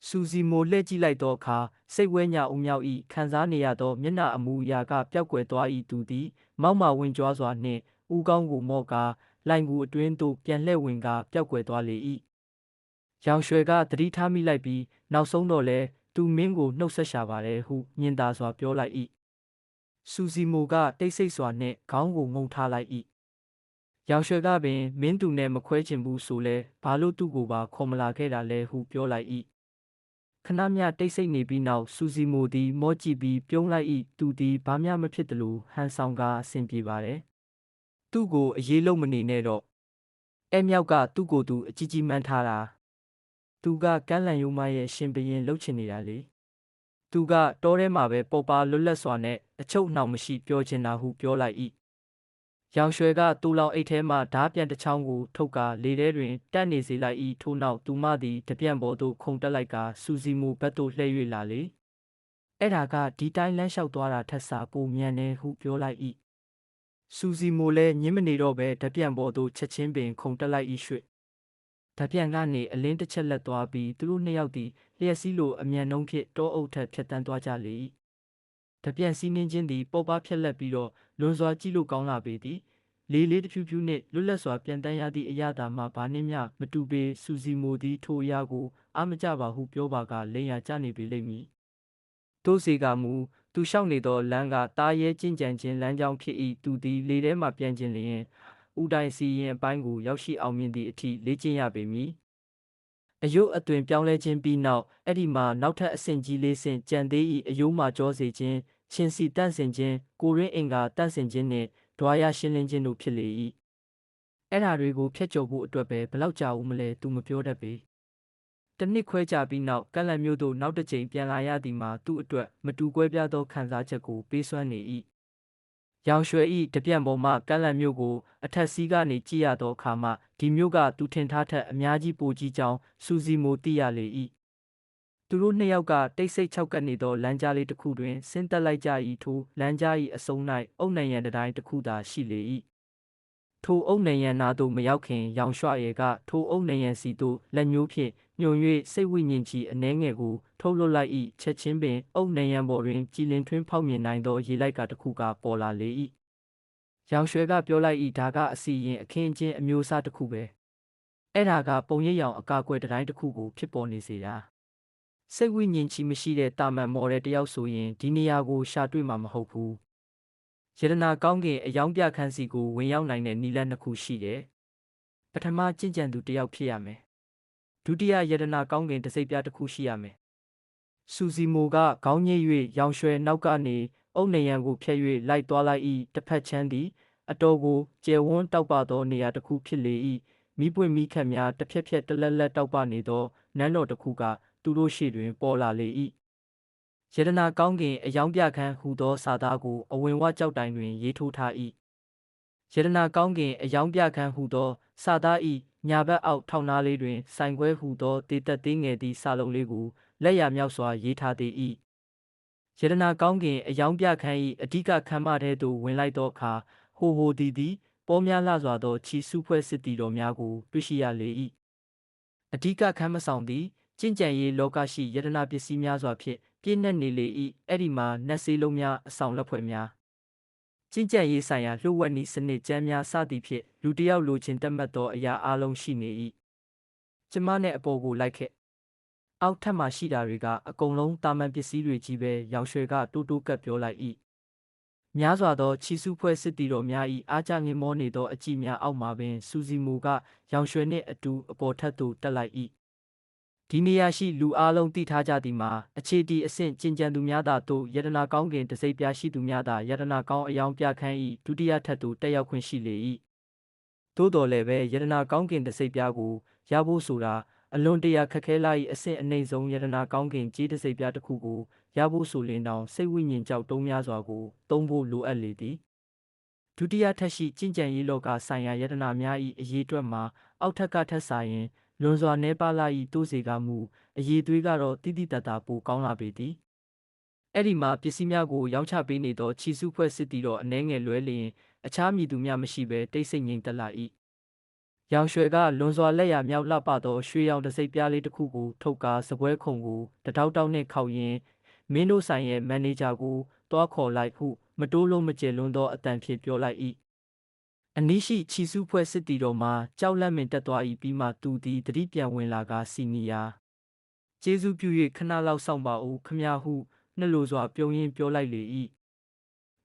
စူစီမိုလှည့်ကြည့်လိုက်သောအခါစိတ်ဝဲညာဦးမြောက်၏ခံစားနေရသောမျက်နှာအမူအရာကပျောက်ကွယ်သွား၏သူသည်မောက်မာဝင်ကြွားစွာနှင့်ဦးကောင်းကိုမော့ကာလှိုင်ကူအတွင်းသို့ပြန်လှည့်ဝင်ကာပျောက်ကွယ်သွားလေ၏ရောင်ရွှေကသတိထားမိလိုက်ပြီးနောက်ဆုံးတော့လဲသူမင်းကိုနှုတ်ဆက်ရှာပါတယ်ဟုညင်သာစွာပြောလိုက်၏စူစီမိုကတိတ်ဆိတ်စွာနှင့်ခေါင်းကိုငုံထားလိုက်၏ရောင်ရွှေကပင်မင်းသူနဲ့မခွဲချင်ဘူးဆိုလဲဘာလို့သူ့ကိုပါခေါ်မလာခဲ့တာလဲဟုပြောလိုက်၏ခဏမျှတိတ်ဆိတ်နေပြီးနောက်စူစီမိုသည်မော့ကြည့်ပြီးပြုံးလိုက်၏သူသည်ဘာမျှမဖြစ်သလိုဟန်ဆောင်ကာအဆင်ပြေပါတယ်သူ့ကိုအရေးလုံးမနေနဲ့တော့အဲမြောက်ကသူ့ကိုယ်သူအကြီးကြီးမှန်းထားတာသူကကမ်းလန်ယိုမရဲ့ရှင်ဘရင်လှုပ်ချင်နေတာလေသူကတောထဲမှာပဲပေါ်ပါလွတ်လပ်စွာနဲ့အချုပ်နှောင်မရှိပြောချင်တာဟုပြောလိုက်၏ရောင်ရွှေကတူလောင်အိတ်ထဲမှဓားပြန်တစ်ချောင်းကိုထုတ်ကာလေထဲတွင်တက်နေစေလိုက်၏ထို့နောက်သူမသည်တပြန်ပေါ်သို့ခုန်တက်လိုက်ကာစူစီမိုဘက်သို့လှည့်၍လာလေအဲ့ဒါကဒီတိုင်းလမ်းလျှောက်သွားတာထက်စာပိုမြန်တယ်ဟုပြောလိုက်၏စူစီမိုလည်းညင်းမနေတော့ပဲတပြန်ပေါ်သို့ချက်ချင်းပင်ခုန်တက်လိုက်၏ရွှေ့တပြန်ကနေအလင်းတစ်ချက်လက်သွားပြီးသူတို့နှစ်ယောက်သည်လျှက်စီးလိုအမြန်နှုံးဖြင့်တောအုပ်ထက်ဖြတ်တန်းသွားကြလေ၏တပြန်စီးနှင်းချင်းသည်ပေါ်ပါဖြက်လက်ပြီးတော့လွန်စွာကြည့်လို့ကောင်းလာပေသည်လေးလေးတဖြူးဖြူးနှင့်လွတ်လပ်စွာပြန်တန်းရသည့်အရာသာမှဘာနှင့်မျှမတူပေစူစီမိုသည်ထိုအရာကိုအားမကြပါဟုပြောပါကလိန်ရကျနေပေလိမ့်မည်တို့စေကမူသူလျှောက်နေသောလမ်းကတားရဲကျင့်ကြံခြင်းလမ်းကြောင်းဖြစ်၏သူသည်လေထဲမှပြန်ခြင်းလျင်ဦးတိုင်းစီရင်အပိုင်းကိုရောက်ရှိအောင်မြင်သည့်အထိလေ့ကျင့်ရပေမည်အယုတ်အသွင်ပြောင်းလဲခြင်းပြီးနောက်အဲ့ဒီမှာနောက်ထပ်အဆင့်ကြီးလေးဆင့်ကြံသေး၏အယိုးမှကြောစေခြင်းချင်းစီတန့်စင်ခြင်းကိုရင်းအင်္ဂါတန့်စင်ခြင်းနှင့်ဒွါရရှင်းလင်းခြင်းတို့ဖြစ်လေ၏အဲ့ဓာတွေကိုဖျက်ကျော်ဖို့အတွက်ပဲဘလောက်ကြာဦးမလဲသူမပြောတတ်ပေတနစ်ခွဲကြပြီးနောက်ကန့်လန့်မျိုးတို့နောက်တစ်ကြိမ်ပြန်လာရသည်မှာသူ့အတွက်မတူကွဲပြားသောခံစားချက်ကိုပေးစွမ်းနေ၏ရောင်ရွှေ၏တပြန့်ပေါ်မှကန့်လန့်မျိုးကိုအထက်စီးကနေကြည့်ရသောအခါမှဒီမျိုးကသူထင်ထားထက်အများကြီးပိုကြီးကြောင်းစူစီမိုသိရလေ၏သူတို့နှစ်ယောက်ကတိတ်ဆိတ်ချောက်ကပ်နေသောလမ်းကြားလေးတစ်ခုတွင်ဆင်းသက်လိုက်ကြ၏ထိုလမ်းကြား၏အစုံ၌အုတ်နံရံတစ်တိုင်းတစ်ခုသာရှိလေ၏ထိုအုတ်နံရံနာသို့မရောက်ခင်ရောင်ရွှရဲကထိုအုတ်နံရံစီသို့လက်ညှိုးဖြင့်ညွှန်၍စိတ်ဝိညာဉ်ကြီးအနှဲငယ်ကိုထုတ်လွှတ်လိုက်၏ချက်ချင်းပင်အုတ်နံရံပေါ်တွင်ကြည်လင်ထွင်းဖောက်မြင်နိုင်သောရေလိုက်ကတစ်ခုကပေါ်လာလေ၏ရောင်ရွှဲကပြောလိုက်၏ဒါကအစီရင်အခင်းအကျင်းအမျိုးအစားတစ်ခုပဲအဲ့ဒါကပုံရိပ်ရောင်အကာအကွယ်တိုင်းတစ်ခုကိုဖြစ်ပေါ်နေစေတာစိတ်ဝိညာဉ်ကြီးမရှိတဲ့တာမန်မော်ဒယ်တယောက်ဆိုရင်ဒီနေရာကိုရှာတွေ့မှာမဟုတ်ဘူးယတနာကောင်းကင်အယောင်ပြခန်းစီကိုဝင်ရောက်နိုင်တဲ့နည်းလမ်းနှစ်ခုရှိတယ်ပထမကျင့်ကြံသူတယောက်ဖြစ်ရမယ်ဒုတိယယတနာကောင်းကင်တစိပ်ပြားတစ်ခုရှိရမယ်စူစီမိုကခေါင်းညိတ်၍ရောင်ရွှဲနောက်ကနေအုတ်နရံကိုဖျက်၍လိုက်သွားလိုက်၏တစ်ဖက်ချမ်းသည်အတော်ကိုကျယ်ဝန်းတောက်ပသောနေရာတစ်ခုဖြစ်လေ၏မိပွင့်မိခတ်များတစ်ဖြက်ဖြက်တလက်လက်တောက်ပနေသောနန်းတော်တစ်ခုကသူတို့ရှေ့တွင်ပေါ်လာလေ၏ယတနာကောင်းကင်အယောင်ပြခန်းဟူသောစာသားကိုအဝင်ဝကြောက်တိုင်တွင်ရေးထိုးထား၏ယတနာကောင်းကင်အယောင်ပြခန်းဟူသောစာသား၏ညာဘက်အောက်ထောင်နားလေးတွင်ဆိုင်ခွဲဟူသောတေသက်သေးငယ်သည့်စာလုံးလေးကိုလက်ရမြောက်စွာရေးထားသေး၏ယတနာကောင်းကင်အယောင်ပြခန်း၏အဓိကခမ်းမထဲသို့ဝင်လိုက်သောအခါဟိုဟိုသည်ပေါများလှစွာသောခြီစုဖွဲ့စစ်တီတော်များကိုတွေ့ရှိရလေ၏ အဓိကခမ်းမဆောင်သည်ကျင့်ကြံရေးလောကရှိယတနာပစ္စည်းများစွာဖြင့်ပြည့်နှက်နေလေ၏အဲ့ဒီမှာနတ်ဆေးလုံးများအဆောင်လက်ဖွဲ့များကျင့်ကြံရေးဆိုင်ရာလျှို့ဝှက်နည်းစနစ်ကျမ်းများစသည်ဖြင့်လူတစ်ယောက်လိုချင်တတ်မှတ်သောအရာအလုံးရှိနေ၏ကျမနဲ့အပေါ်ကိုလိုက်ခဲ့အောက်ထပ်မှရှိတာတွေကအကုန်လုံးတာမန်ပစ္စည်းတွေကြီးပဲရောင်ရွှေကတိုးတိုးကပ်ပြောလိုက်၏များစွာသောချီစုဖွဲ့စစ်တီတော်များ၏အားကြငင်မောနေသောအကြည့်များအောက်မှာပင်စူစီမိုကရောင်ရွှေနှင့်အတူအပေါ်ထပ်သို့တက်လိုက်၏ဒီနေရာရှိလူအလုံးသိထားကြသည်မှာအခြေတီအဆင့်ကျင်ကြံသူများသာတို့ယတနာကောင်းကင်တစိမ့်ပြားရှိသူများသာယတနာကောင်းအယောင်ပြခန်း၏ဒုတိယထပ်သို့တက်ရောက်ခွင့်ရှိလေ၏သို့တော်လည်းပဲယတနာကောင်းကင်တစိမ့်ပြားကိုရဖို့ဆိုတာအလွန်တရာခက်ခဲလာ၏အဆင့်အနှိမ့်ဆုံးယတနာကောင်းကင်ကြီးတစိမ့်ပြားတစ်ခုကိုရဖို့ဆိုလင်တောင်စိတ်ဝိညာဉ်ကြောက်တုံးများစွာကိုသုံးဖို့လိုအပ်လေသည်ဒုတိယထပ်ရှိကျင့်ကြံရေးလောကဆိုင်ရာယတနာများ၏အရေးအတွက်မှာအောက်ထပ်ကထက်စာရင်လွန်စွာနှဲပါလာ၏တိုးစေကမူအရေးသွေးကတော့တိတိတတ်တာပိုကောင်းလာပေသည်အဲ့ဒီမှာပစ္စည်းများကိုရောင်းချပေးနေသောချီစုဖွဲ့စစ်တီတော်အနှဲငယ်လွဲလျင်အခြားမည်သူများမရှိဘဲတိတ်ဆိတ်ငြိမ်သက်လာ၏ရောင်ရွှေကလွန်စွာလက်ရမြောက်လှပသောရွှေရောင်တစိမ့်ပြားလေးတစ်ခုကိုထုတ်ကာစပွဲခုံကိုတထောက်တောက်နှင့်ခောက်ရင်းမင်းတို့ဆိုင်ရဲ့မန်နေဂျာကိုတွားခေါ်လိုက်ဟုမတိုးလုံးမကျလွန်းသောအတန်ဖြင့်ပြောလိုက်၏အနီးရှိချီစုဖွဲ့စစ်တီတော်မှာကြောက်လန့်မင်တက်သွား၏ပြီးမှသူသည်တတိပြန်ဝင်လာကစီနီယာကျေးဇူးပြု၍ခဏလောက်စောင့်ပါဦးခမရဟုနှလိုစွာပြုံးရင်းပြောလိုက်လေ၏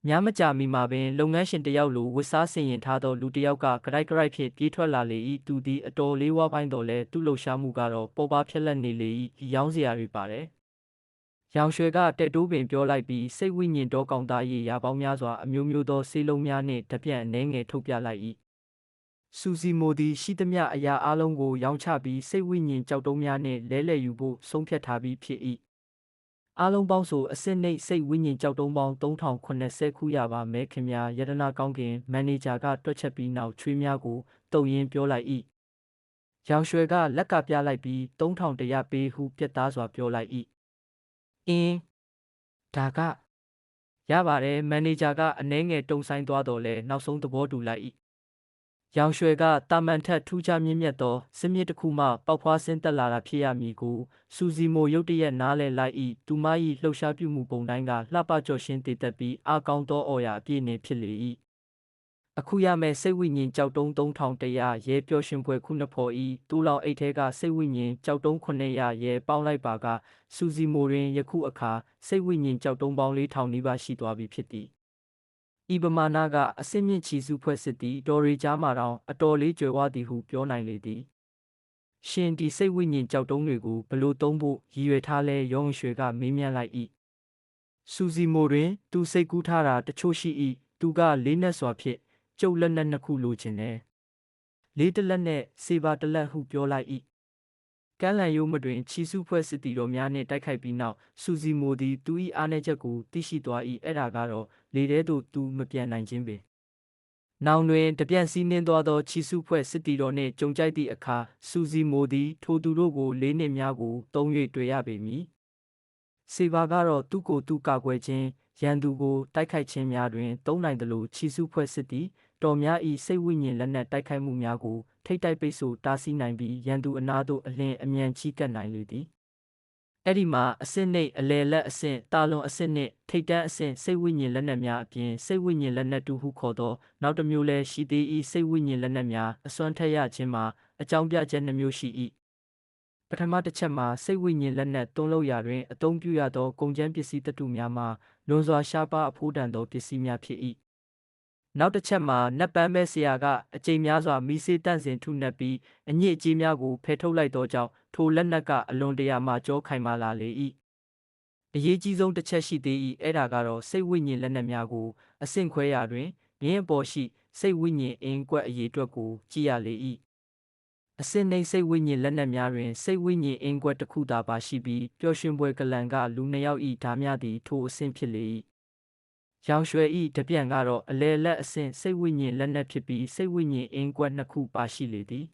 များမကြာမီမှာပင်လုပ်ငန်းရှင်တယောက်လိုဝတ်စားဆင်ရင်ထားသောလူတစ်ယောက်ကကြိုက်ဖြင့်ပြေးထွက်လာလေ၏သူသည်အတော်လေးဝါပိုင်းတော်လဲသူ့လှုပ်ရှားမှုကတော့ပေါ်ပါဖြက်လက်နေလေ၏ရောင်းစရာတွေပါတယ်ရောင်ရွှေကတက်တိုးပင်ပြောလိုက်ပြီးစိတ်ဝိညာဉ်တော်ကောင်သားရေးရာပေါင်းများစွာအမျိုးမျိုးသောဆေးလုံးများနှင့်တပြန့်အနှဲငယ်ထုတ်ပြလိုက်၏စူစီမိုသည်ရှိသမျှအရာအလုံးကိုရောင်းချပြီးစိတ်ဝိညာဉ်ကြောက်တုံးများနှင့်လဲလှယ်ယူဖို့ဆုံးဖြတ်ထားပြီးဖြစ်၏အားလုံးပေါင်းဆိုအစစ်နှိပ်စိတ်ဝိညာဉ်ကြောက်တုံးပေါင်း3080ခုရပါမယ်ခင်ဗျာယတနာကောင်းကင်မန်နေဂျာကတွက်ချက်ပြီးနောက်ချွေးများကိုတုံရင်းပြောလိုက်၏ရောင်ရွှေကလက်ကပြလိုက်ပြီး3100ပေးဟုပြတ်သားစွာပြောလိုက်၏အင်းဒါကရပါတယ်မန်နေဂျာကအနှဲငယ်တုံဆိုင်သွားတော့လဲနောက်ဆုံးသဘောတူလိုက်၏ရောင်ရွှေကတာမန်ထက်ထူးခြားမြင့်မြတ်သောစစ်မြစ်တစ်ခုမှပေါက်ဖွားဆင်းသက်လာတာဖြစ်ရမည်ကိုစူစီမိုရုတ်တရက်နားလဲလိုက်၏သူမ၏လှုပ်ရှားပြုမှုပုံတိုင်းကလှပကြော်ရှင်းတည်သက်ပြီးအားကောင်းသောအော်ရာအပြည့်နှင့်ဖြစ်လေ၏အခုရမယ့်စိတ်ဝိညာဉ်ကြောက်တုံး3100ရဲပျော်ရွှင်ပွဲခုနှစ်ဖော်၏တူလောင်အိတ်ထဲကစိတ်ဝိညာဉ်ကြောက်တုံး900ရဲပေါင်းလိုက်ပါကစူစီမိုတွင်ယခုအခါစိတ်ဝိညာဉ်ကြောက်တုံးပေါင်း4000နီးပါးရှိသွားပြီဖြစ်သည်ဤပမာဏကအစစ်မြင့်ချီစုဖွဲ့စစ်သည်ဒေါ်ရီကြားမှာတောင်အတော်လေးကြွယ်ဝသည်ဟုပြောနိုင်လေသည်ရှင်ဒီစိတ်ဝိညာဉ်ကြောက်တုံးတွေကိုဘလို့သုံးဖို့ရည်ရွယ်ထားလဲရောင်ရွှေကမေးမြန်းလိုက်၏စူစီမိုတွင်သူစိတ်ကူးထားတာတချို့ရှိ၏သူကလေးနက်စွာဖြင့်ကျုပ်လက်နက်နှစ်ခုလိုချင်တယ်လေးတစ်လက်နဲ့စေပါတစ်လက်ဟုပြောလိုက်၏ကမ်းလန်ရိုးမတွင်ချီစုဖွဲ့စစ်တီတော်များနှင့်တိုက်ခိုက်ပြီးနောက်စူစီမိုသည်သူ၏အားနည်းချက်ကိုသိရှိသွား၏အဲ့ဒါကတော့လေထဲသို့သူမပြန်နိုင်ခြင်းပင်နောင်တွင်တပြန့်စီးနှင်းသွားသောချီစုဖွဲ့စစ်တီတော်နှင့်ကြုံကြိုက်သည့်အခါစူစီမိုသည်ထိုသူတို့ကိုလေးနှစ်များကိုသုံး၍တွေ့ရပေမည်စေပါကတော့သူ့ကိုယ်သူကာကွယ်ခြင်းရန်သူကိုတိုက်ခိုက်ခြင်းများတွင်သုံးနိုင်သလိုချီစုဖွဲ့စစ်တီတော်များ၏စိတ်ဝိညာဉ်လက်နက်တိုက်ခိုက်မှုများကိုထိတ်တိုက်ပိတ်ဆို့တားဆီးနိုင်ပြီးရန်သူအနာသို့အလင်းအမြန်ချီကပ်နိုင်လေသည်အဲ့ဒီမှာအစစ်နှိပ်အလယ်လက်အဆင့်တာလွန်အဆင့်နှင့်ထိတ်တန်းအဆင့်စိတ်ဝိညာဉ်လက်နက်များအပြင်စိတ်ဝိညာဉ်လက်နက်တူဟုခေါ်သောနောက်တစ်မျိုးလည်းရှိသေး၏စိတ်ဝိညာဉ်လက်နက်များအစွမ်းထက်ရခြင်းမှာအကြောင်းပြချက်နှမျိုးရှိ၏ပထမတစ်ချက်မှာစိတ်ဝိညာဉ်လက်နက်တွန်းလို့ရာတွင်အသုံးပြုရသောကုန်ကျန်းပစ္စည်းသတ္တုများမှာလွန်စွာရှားပါးအဖိုးတန်သောပစ္စည်းများဖြစ်၏နောက်တစ်ချက်မှာနတ်ပန်းပဲဆရာကအကြိမ်များစွာမီးစေးတန့်စင်ထုနှက်ပြီးအညစ်အကြေးများကိုဖယ်ထုတ်လိုက်သောကြောင့်ထိုလက်နက်ကအလွန်တရာမှကြောခိုင်မာလာလေ၏အရေးကြီးဆုံးတစ်ချက်ရှိသေး၏အဲ့ဒါကတော့စိတ်ဝိညာဉ်လက်နက်များကိုအဆင့်ခွဲရာတွင်မြင်းအပေါ်ရှိစိတ်ဝိညာဉ်အင်းကွက်အရေးအတွက်ကိုကြည့်ရလေ၏အစစ်နှိပ်စိတ်ဝိညာဉ်လက်နက်များတွင်စိတ်ဝိညာဉ်အင်းကွက်တစ်ခုသာပါရှိပြီးပျော်ရွှင်ပွဲကလန်ကလူနှစ်ယောက်၏ဓာများသည်ထိုအဆင့်ဖြစ်လေ၏ရောင်ရွှေ၏တပြန့်ကတော့အလဲလက်အဆင့်စိတ်ဝိညာဉ်လက်နက်ဖြစ်ပြီးစိတ်ဝိညာဉ်အင်းကွက်နှစ်ခုပါရှိလေသည်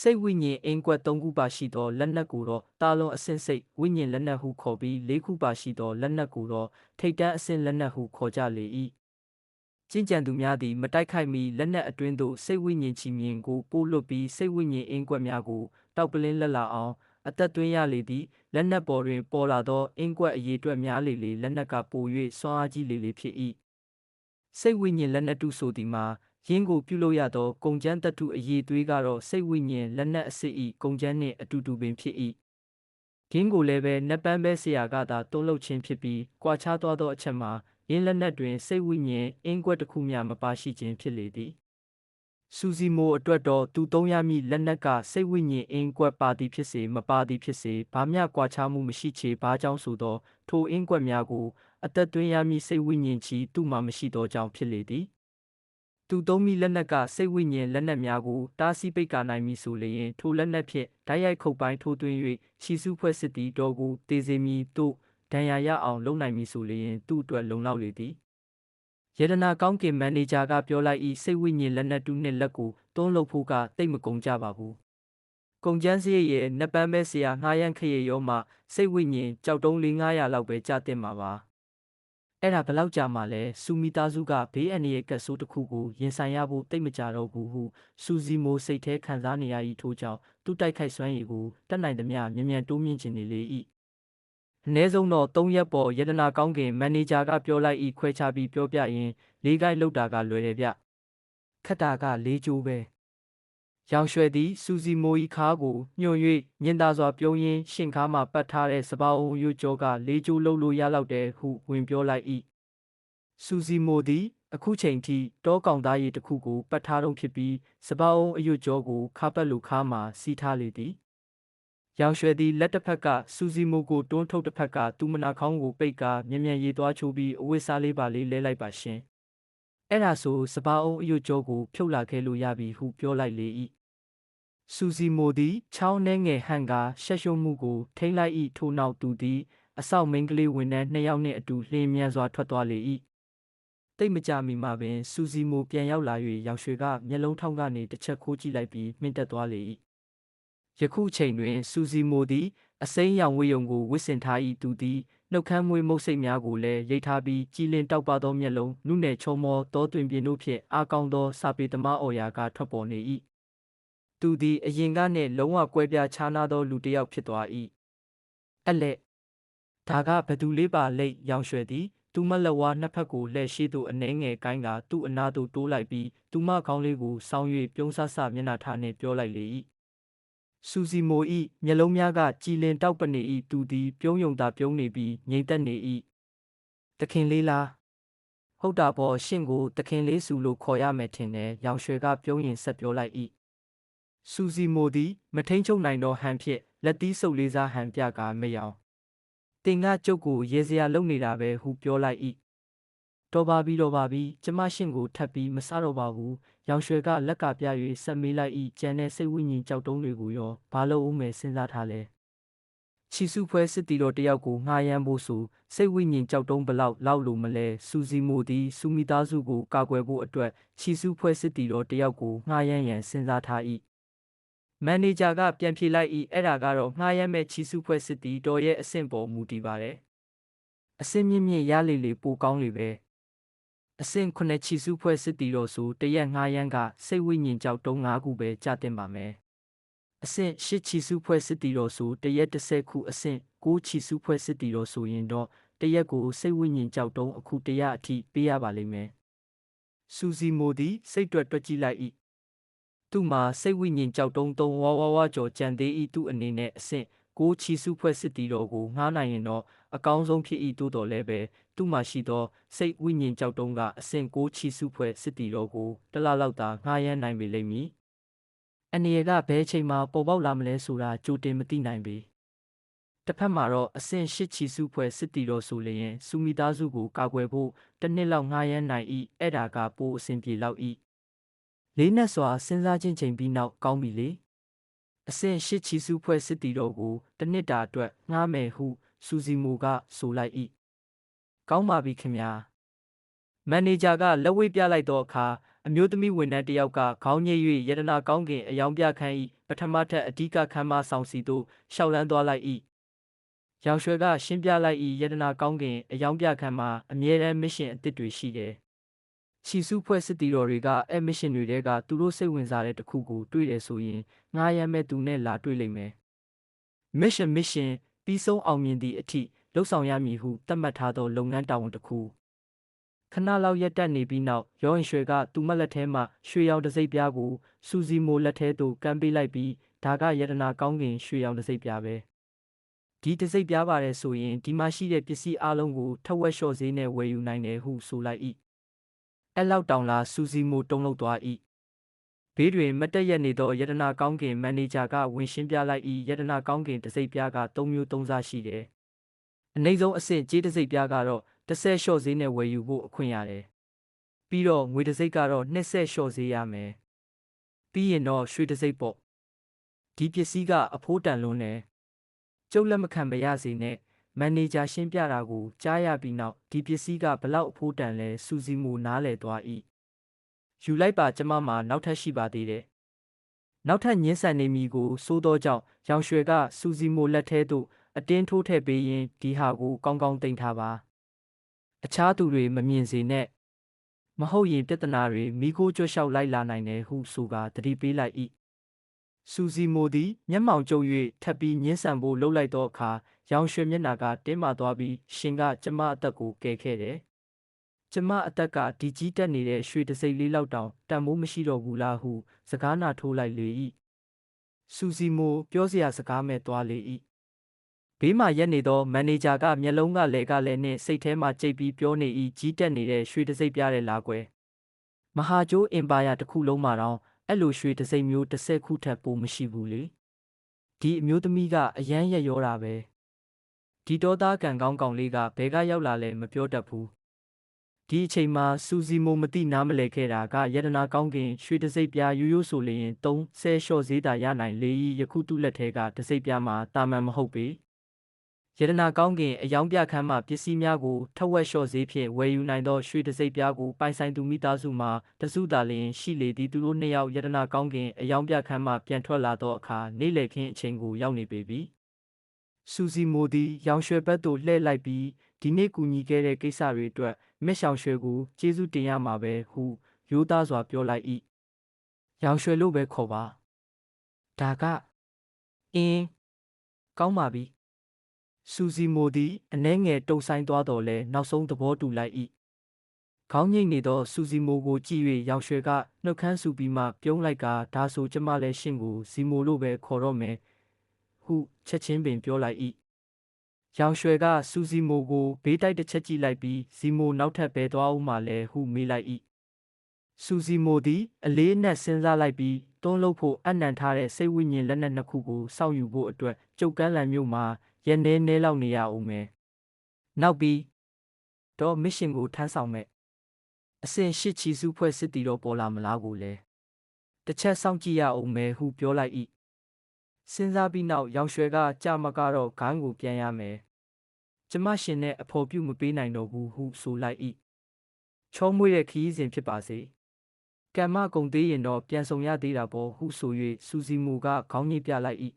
စိတ်ဝိညာဉ်အင်းကွက်3ခုပါရှိသောလက်နက်ကိုတော့တာလွန်အဆင့်စိတ်ဝိညာဉ်လက်နက်ဟုခေါ်ပြီး4ခုပါရှိသောလက်နက်ကိုတော့ထိတ်တန်းအဆင့်လက်နက်ဟုခေါ်ကြလေ၏ကျင့်ကြံသူများသည်မတိုက်ခိုက်မီလက်နက်အတွင်းသို့စိတ်ဝိညာဉ်ချီမြင်ကိုပို့လွတ်ပြီးစိတ်ဝိညာဉ်အင်းကွက်များကို တောက်ပလင်းလက်လာအောင်အသက်သွင်းရလေသည်လက်နက်ပေါ်တွင်ပေါ်လာသောအင်းကွက်အရေးအတွက်များလေလက်နက်ကပို၍စွမ်းအားကြီးလေဖြစ်၏စိတ်ဝိညာဉ်လက်နက်တုဆိုသည်မှာယင်းကိုပြုလုပ်ရသောကုန်ကျန်းတတုအရေးသွေးကတော့စိတ်ဝိညာဉ်လက်နက်အစစ်၏ကုန်ကျန်းနှင့်အတူတူပင်ဖြစ်၏ဂင်းကိုလည်းပဲနက်ပန်းပဲဆရာကသာတွန်းလုပ်ခြင်းဖြစ်ပြီးကွာခြားသွားသောအချက်မှာယင်းလက်နက်တွင်စိတ်ဝိညာဉ်အင်းကွက်တစ်ခုမျှမပါရှိခြင်းဖြစ်လေသည်စူစီမိုအတွက်တော့သူသုံးရမည့်လက်နက်ကစိတ်ဝိညာဉ်အင်းကွက်ပါသည်ဖြစ်စေမပါသည်ဖြစ်စေဘာမျှကွာခြားမှုမရှိချေဘာကြောင့်ဆိုသောထိုအင်းကွက်များကိုအသက်သွင်းရမည့်စိတ်ဝိညာဉ်ချီသူ့မှာမရှိသောကြောင့်ဖြစ်လေသည်သူသုံးမိလက်နက်ကစိတ်ဝိညာဉ်လက်နက်များကိုတားဆီးပိတ်ကာနိုင်မည်ဆိုလျင်ထိုလက်နက်ဖြင့်ဓာတ်ရိုက်ခုတ်ပိုင်းထိုးသွင်း၍ခြိစုဖွဲ့စစ်သည်တော်ကိုတေစေမည်သို့ဒဏ်ရာရအောင်လုပ်နိုင်မည်ဆိုလျင်သူ့အတွက်လုံလောက်လေသည်ယတနာကောင်းကင်မန်နေဂျာကပြောလိုက်၏စိတ်ဝိညာဉ်လက်နက်တူနှင့်လက်ကိုတွန်းလုပ်ဖို့ကတိတ်မကုန်ကြပါဘူးကုန်ကျန်းစရိတ်ရဲ့နှစ်ပန်းပဲဆရာငှားရမ်းခရရောမှစိတ်ဝိညာဉ်ကြောက်တုံး400လောက်ပဲကြာတင်မှာပါအဲ့ဒါဘယ်လောက်ကြာမှလဲစူမီသားစုကဘေးအန္တရာယ်ကတ်ဆိုးတစ်ခုကိုရင်ဆိုင်ရဖို့တိတ်မကြတော့ဘူးဟုစူစီမိုစိတ်ထဲခံစားနေရ၏ထို့ကြောင့်သူ့တိုက်ခိုက်စွမ်းရည်ကိုတတ်နိုင်သမျှမြန်မြန်တိုးမြင့်ခြင်းနေလေ၏အနည်းဆုံးတော့3ရက်ပေါ်ယတနာကောင်းကင်မန်နေဂျာကပြောလိုက်၏ခွဲခြားပြီးပြောပြရင်လေးကိုက်လောက်တာကလွယ်တယ်ဗျခက်တာကလေးကျိုးပဲရောင်ရွှဲသည်စူစီမို၏ခါးကိုညှို့၍ညင်သာစွာပြုံးရင်းရှင်ခါမှပတ်ထားတဲ့စပားအုံရွကျော်ကလေးကျိုးလှုပ်လို့ရလောက်တယ်ဟုဝင်ပြောလိုက်၏စူစီမိုသည်အခုချိန်ထိတောကောင်သားရည်တစ်ခုကိုပတ်ထားတုံးဖြစ်ပြီးစပားအုံအရွကျော်ကိုခါပတ်လိုခါမှစီးထားလေသည်ရောင်ရွှဲသည်လက်တစ်ဖက်ကစူစီမိုကိုတွန်းထုတ်တစ်ဖက်ကသူမနာခေါင်းကိုပိတ်ကာမြန်မြန်ရေသွားချိုးပြီးအဝတ်စားလေးပါလေးလဲလိုက်ပါရှင်အဲ့ဒါဆိုစပားအုံအရွကျော်ကိုဖြုတ်လာခဲ့လို့ရပြီဟုပြောလိုက်လေ၏စူစီမိုသည်ချောင်းနှဲငယ်ဟန်ကာရှက်ရွံ့မှုကိုထိမ့်လိုက်၏ထို့နောက်သူသည်အဆောက်မိန်းကလေးဝန်ထမ်း2ယောက်နှင့်အတူလျင်မြန်စွာထွက်သွားလေ၏တိတ်မကြမီမှာပင်စူစီမိုပြန်ရောက်လာ၍ရောင်ရွှေကမျက်လုံးထောင်းကနေတစ်ချက်ခိုးကြည့်လိုက်ပြီးမြင့်တက်သွားလေ၏ယခုချိန်တွင်စူစီမိုသည်အစိမ်းရောင်ဝေယုံကိုဝစ်ဆင်ထား၏သူသည်နှုတ်ခမ်းမွေးမုတ်စိတ်များကိုလည်းရိတ်ထားပြီးကြည်လင်တောက်ပသောမျက်လုံးနုနယ်ချုံမောတောတွင်ပြင်တို့ဖြင့်အားကောင်းသောစာပေသမားအော်ရာကထွက်ပေါ်နေ၏သူသည်အရင်ကနှင့်လုံးဝကွဲပြားခြားနားသောလူတစ်ယောက်ဖြစ်သွား၏အလက်ဒါကဘသူလေးပါလိတ်ရောင်ရွှဲသည်သူမလက်ဝါးနှစ်ဖက်ကိုလှည့်ရှိသို့အနှဲငယ်ကိုင်းကသူ့အနားသို့တိုးလိုက်ပြီးသူမခေါင်းလေးကိုဆောင်း၍ပြုံးဆဆမျက်နှာထားနှင့်ပြောလိုက်လေ၏စူစီမို၏မျက်လုံးများကကြည်လင်တောက်ပနေ၏သူသည်ပြုံးယုံသာပြုံးနေပြီးငြိမ်သက်နေ၏တခင်လေးလားဟုတ်တာပေါ့ရှင့်ကိုတခင်လေးစုလို့ခေါ်ရမယ်ထင်တယ်ရောင်ရွှဲကပြုံးရင်ဆက်ပြောလိုက်၏စူစီမိုသည်မထိန်ချုပ်နိုင်သောဟန်ဖြင့်လက်သီးဆုပ်လေးစားဟန်ပြကာမယောင်တင်ကကျုပ်ကိုရေစရာလုပ်နေတာပဲဟုပြောလိုက်၏တော်ပါပြီကျမရှင့်ကိုထပ်ပြီးမစားတော့ပါဘူးရောင်ရွှဲကလက်ကပြ၍ဆက်မေးလိုက်၏ကျန်တဲ့စိတ်ဝိညာဉ်ကြောက်တုံးတွေကိုရောဘာလို့ဦးမယ်စဉ်းစားထားလဲချီစုဖွဲစစ်တီတော်တယောက်ကိုငှားရမ်းဖို့ဆိုစိတ်ဝိညာဉ်ကြောက်တုံးဘလောက်လို့မလဲစူစီမိုသည်စူမီသားစုကိုကာကွယ်ဖို့အတွက်ချီစုဖွဲစစ်တီတော်တယောက်ကိုငှားရမ်းရန်စဉ်းစားထား၏မန်နေဂျာကပြန်ဖြေလိုက်၏အဲ့ဒါကတော့ငှားရမ်းမဲ့ချီစုဖွဲ့စစ်တီတော်ရဲ့အဆင့်ပေါ်မူတည်ပါတယ်အဆင့်မြင့်ရလေပိုကောင်းလေပဲအဆင့်9ချီစုဖွဲ့စစ်တီတော်ဆိုတရက်ငှားရမ်းကစိတ်ဝိညာဉ်ကြောက်တုံး5ခုပဲကြာတင်ပါမယ်အဆင့်10ချီစုဖွဲ့စစ်တီတော်ဆိုတရက်10ခုအဆင့်9ချီစုဖွဲ့စစ်တီတော်ဆိုရင်တော့တရက်ကိုစိတ်ဝိညာဉ်ကြောက်တုံးအခု100အထိပေးရပါလိမ့်မယ်စူစီမိုသည်စိတ်တွက်ကြည့်လိုက်၏သူ့မှာစိတ်ဝိညာဉ်ကြောက်တုံး3ဝကျော်ကြံသေး၏သူ့အနေနဲ့အဆင့်9ချီစုဖွဲ့စစ်တီတော်ကိုငှားနိုင်ရင်တော့အကောင်းဆုံးဖြစ်၏သို့တော်လည်းပဲသူ့မှာရှိသောစိတ်ဝိညာဉ်ကြောက်တုံးကအဆင့်9ချီစုဖွဲ့စစ်တီတော်ကိုတလလောက်သာငှားရမ်းနိုင်ပေလိမ့်မည်အနေရကဘယ်ချိန်မှပေါ်ပေါက်လာမလဲဆိုတာကြိုတင်မသိနိုင်ပေတစ်ဖက်မှာတော့အဆင့်10ချီစုဖွဲ့စစ်တီတော်ဆိုလျင်စူမီသားစုကိုကာကွယ်ဖို့တစ်နှစ်လောက်ငှားရမ်းနိုင်၏အဲ့ဒါကပိုအဆင်ပြေလောက်၏လေးနက်စွာစဉ်းစားချင်းချိန်ပြီးနောက်ကောင်းပြီလေအဆင့်10ချီစုဖွဲ့စစ်တီတော်ကိုတစ်နှစ်တာအတွက်ငှားမယ်ဟုစူစီမိုကဆိုလိုက်၏ကောင်းပါပြီခင်ဗျာမန်နေဂျာကလက်ဝှေ့ပြလိုက်သောအခါအမျိုးသမီးဝန်ထမ်းတစ်ယောက်ကခေါင်းညိတ်၍ယတနာကောင်းကင်အယောင်ပြခန်း၏ပထမထပ်အဓိကခန်းမဆောင်စီသို့ရှောက်လန်းသွားလိုက်၏ရောင်ရွှဲကရှင်းပြလိုက်၏ယတနာကောင်းကင်အယောင်ပြခန်းမှာအမြဲတမ်းမစ်ရှင်အသစ်တွေရှိတယ် ချီစုဖွဲ့စစ်တီတော်တွေကအဲ့မစ်ရှင်တွေတဲကသူတို့စိတ်ဝင်စားတဲ့တစ်ခုကိုတွေ့တယ်ဆိုရင်ငားရမ်းမဲ့သူနဲ့လာတွေ့လိမ့်မယ်။ mission ပြီးဆုံးအောင်မြင်သည့်အထိလှုပ်ဆောင်ရမည်ဟုသတ်မှတ်ထားသောလုပ်ငန်းတာဝန်တစ်ခုခဏလောက်ရက်တက်နေပြီးနောက်ရောရင်ရွှေကသူမလက်ထဲမှရွှေရောင်တစိမ့်ပြားကိုစူစီမိုလက်ထဲသို့ကမ်းပေးလိုက်ပြီးဒါကယတနာကောင်းကင်ရွှေရောင်တစိမ့်ပြားပဲဒီတစိမ့်ပြားပါတယ်ဆိုရင်ဒီမှာရှိတဲ့ပစ္စည်းအလုံးကိုထက်ဝက်လျှော့ဈေးနဲ့ဝယ်ယူနိုင်တယ်ဟုဆိုလိုက်၏အဲ့လောက်တောင်လာစူစီမိုတုံးလောက်သွား၏ဘေးတွင်မတက်ရက်နေသောယတနာကောင်းကင်မန်နေဂျာကဝင်ရှင်းပြလိုက်၏ယတနာကောင်းကင်တစိမ့်ပြားက3မျိုး3စားရှိတယ်အနည်းဆုံးအဆင့်ကြေးတစိမ့်ပြားကတော့10လျှော့ဈေးနဲ့ဝယ်ယူဖို့အခွင့်ရတယ်ပြီးတော့ငွေတစိမ့်ကတော့20လျှော့ဈေးရမယ်ပြီးရင်တော့ရွှေတစိမ့်ပေါ့ဒီပစ္စည်းကအဖိုးတန်လွန်းတယ်ကျုပ်လက်မခံမရစေနဲ့မန်နေဂျာရှင်းပြတာကိုကြားရပြီးနောက်ဒီပစ္စည်းကဘလောက်အဖိုးတန်လဲစူစီမိုနားလည်သွား၏ယူလိုက်ပါကျမမှာနောက်ထပ်ရှိပါသေးတယ်နောက်ထပ်ညှင်းဆန်နေမည်ကိုစိုးသောကြောင့်ရောင်ရွှေကစူစီမိုလက်ထဲသို့အတင်းထိုးထည့်ပေးရင်ဒီဟာကိုကောင်းကောင်းသိမ်းထားပါအခြားသူတွေမမြင်စေနဲ့မဟုတ်ရင်ပြဿနာတွေမိခိုးကြွလျှောက်လိုက်လာနိုင်တယ်ဟုဆိုကာသတိပေးလိုက်၏စူစီမိုသည်မျက်မှောင်ကျုပ်၍ထပ်ပြီးညှင်းဆန်ဖို့လှုပ်လိုက်သောအခါရောင်ရွှေမျက်နှာကတင်းမာသွားပြီးရှင်ကကျမအသက်ကိုကယ်ခဲ့တယ်ကျမအသက်ကဒီကြီးတက်နေတဲ့ရွှေတစိမ့်လေးလောက်တောင်တန်မိုးမရှိတော့ဘူးလားဟုစကားနာထိုးလိုက်လေ၏စူစီမိုပြောစရာစကားမဲ့သွားလေ၏ဘေးမှရက်နေသောမန်နေဂျာကမျက်လုံးကလည်းနှင့်စိတ်ထဲမှကြိတ်ပြီးပြောနေ၏ကြီးတက်နေတဲ့ရွှေတစိမ့်ပြားတဲ့လားကွယ်မဟာကျိုးအင်ပါယာတစ်ခုလုံးမှာတော့အဲ့လိုရွှေတစိမ့်မျိုး10ခုထက်ပိုမရှိဘူးလေဒီအမျိုးသမီးကအယမ်းရက်ရောတာပဲဒီတော်သားကံကောင်းကောင်လေးကဘယ်ကရောက်လာလဲမပြောတတ်ဘူးဒီအချိန်မှာစူစီမိုမသိနားမလဲခဲ့တာကယတနာကောင်းကင်ရွှေတစိမ့်ပြားရိုးရိုးဆိုလျင်30လျှော့ဈေးသာရနိုင်လေယခုသူ့လက်ထဲကတစိမ့်ပြားမှာတာမန်မဟုတ်ပေယတနာကောင်းကင်အယောင်ပြခန်းမှပစ္စည်းများကိုထက်ဝက်လျှော့ဈေးဖြင့်ဝယ်ယူနိုင်သောရွှေတစိမ့်ပြားကိုပိုင်ဆိုင်သူမိသားစုမှာတစုသာလျှင်ရှိလေသည်သူတို့နှစ်ယောက်ယတနာကောင်းကင်အယောင်ပြခန်းမှပြန်ထွက်လာသောအခါနေ့လည်ခင်းအချိန်ကိုရောက်နေပေပြီစူစီမိုသည်ရောင်ရွှေဘက်သို့လှည့်လိုက်ပြီးဒီနေ့ကူညီခဲ့တဲ့ကိစ္စတွေအတွက်မက်ရှောင်ရွှေကိုကျေးဇူးတင်ရမှာပဲဟုရိုးသားစွာပြောလိုက်၏ရောင်ရွှေလို့ပဲခေါ်ပါဒါကအင်းကောင်းပါပြီစူစီမိုသည်အနှဲငယ်တုံဆိုင်သွားတော်လဲနောက်ဆုံးသဘောတူလိုက်၏ခေါင်းငိတ်နေသောစူစီမိုကိုကြည့်၍ရောင်ရွှေကနှုတ်ခမ်းဆူပြီးမှပြုံးလိုက်ကဒါဆိုကျမလည်းရှင့်ကိုဇီမိုလို့ပဲခေါ်တော့မယ်ဟုချက်ချင်းပင်ပြောလိုက်၏ရောင်ရွှေကစူစီမိုကိုဘေးတိုက်တစ်ချက်ကြည့်လိုက်ပြီးဇီမိုနောက်ထပ်ဘယ်သွားဦးမှလဲဟုမေးလိုက်၏စူစီမိုသည်အလေးအနက်စဉ်းစားလိုက်ပြီးတွန်းလုပ်ဖို့အနံထားတဲ့စိတ်ဝိညာဉ်လက်နက်နှစ်ခုကိုစောင့်ယူဖို့အတွက်ကျုပ်ကမ်းလန်မြို့မှာရက်နဲလောက်နေရအောင်မယ်နောက်ပြီးတော့မစ်ရှင်ကိုထမ်းဆောင်မဲ့အဆင့်8ချီစုဖွဲ့စစ်တီတော့ပေါ်လာမလားကိုလဲတစ်ချက်စောင့်ကြည့်ရအောင်မယ်ဟုပြောလိုက်၏စဉ်းစားပြီးနောက်ရောင်ရွှေကကြမကတော့ဂိုင်းကိုပြန်ရမယ်ကျမရှင်နဲ့အဖော်ပြုမပေးနိုင်တော့ဘူးဟုဆိုလိုက်၏ချောမွေ့တဲ့ခရီးစဉ်ဖြစ်ပါစေကံမကုံသေးရင်တော့ပြန်ဆောင်ရသေးတာပေါ့ဟုဆို၍စူစီမူကခေါင်းညှိပြလိုက်၏